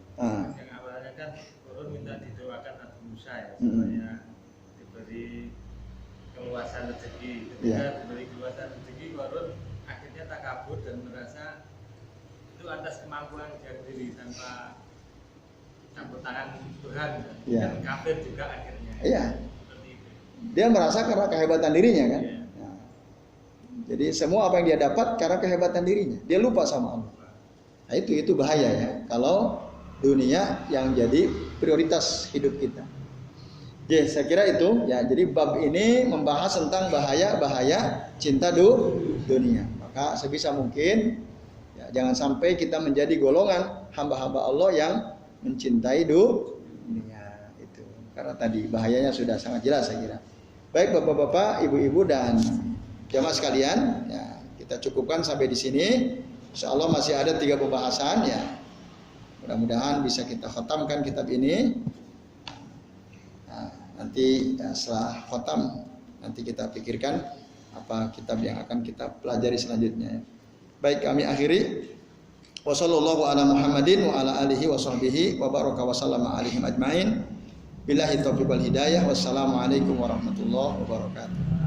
Yang awalnya kan Qarun minta didoakan Nabi Musa ya supaya diberi keluasan rezeki. Ketika diberi keluasan rezeki, Qarun akhirnya takabur dan merasa itu atas kemampuan dia sendiri tanpa campur tangan Tuhan dan kafir juga akhirnya. Iya. Dia merasa karena kehebatan dirinya kan. Jadi semua apa yang dia dapat karena kehebatan dirinya. Dia lupa sama Allah. Nah itu bahaya ya. Kalau dunia yang jadi prioritas hidup kita. Jadi saya kira itu ya. Jadi bab ini membahas tentang bahaya cinta dunia. Maka sebisa mungkin ya, jangan sampai kita menjadi golongan hamba-hamba Allah yang mencintai dunia itu. Karena tadi bahayanya sudah sangat jelas saya kira. Baik bapak-bapak, ibu-ibu dan jamaah sekalian, ya, kita cukupkan sampai di sini. Insyaallah masih ada 3 pembahasan ya. Mudah-mudahan bisa kita khatamkan kitab ini. Nah, nanti ya, setelah khatam nanti kita pikirkan apa kitab yang akan kita pelajari selanjutnya. Baik, kami akhiri. Wassallallahu ala Muhammadin wa ala alihi wa sahbihi wa baraka wa sallama alaihim ajmain. Billahi taufiq wal hidayah. Wassalamualaikum warahmatullahi wabarakatuh.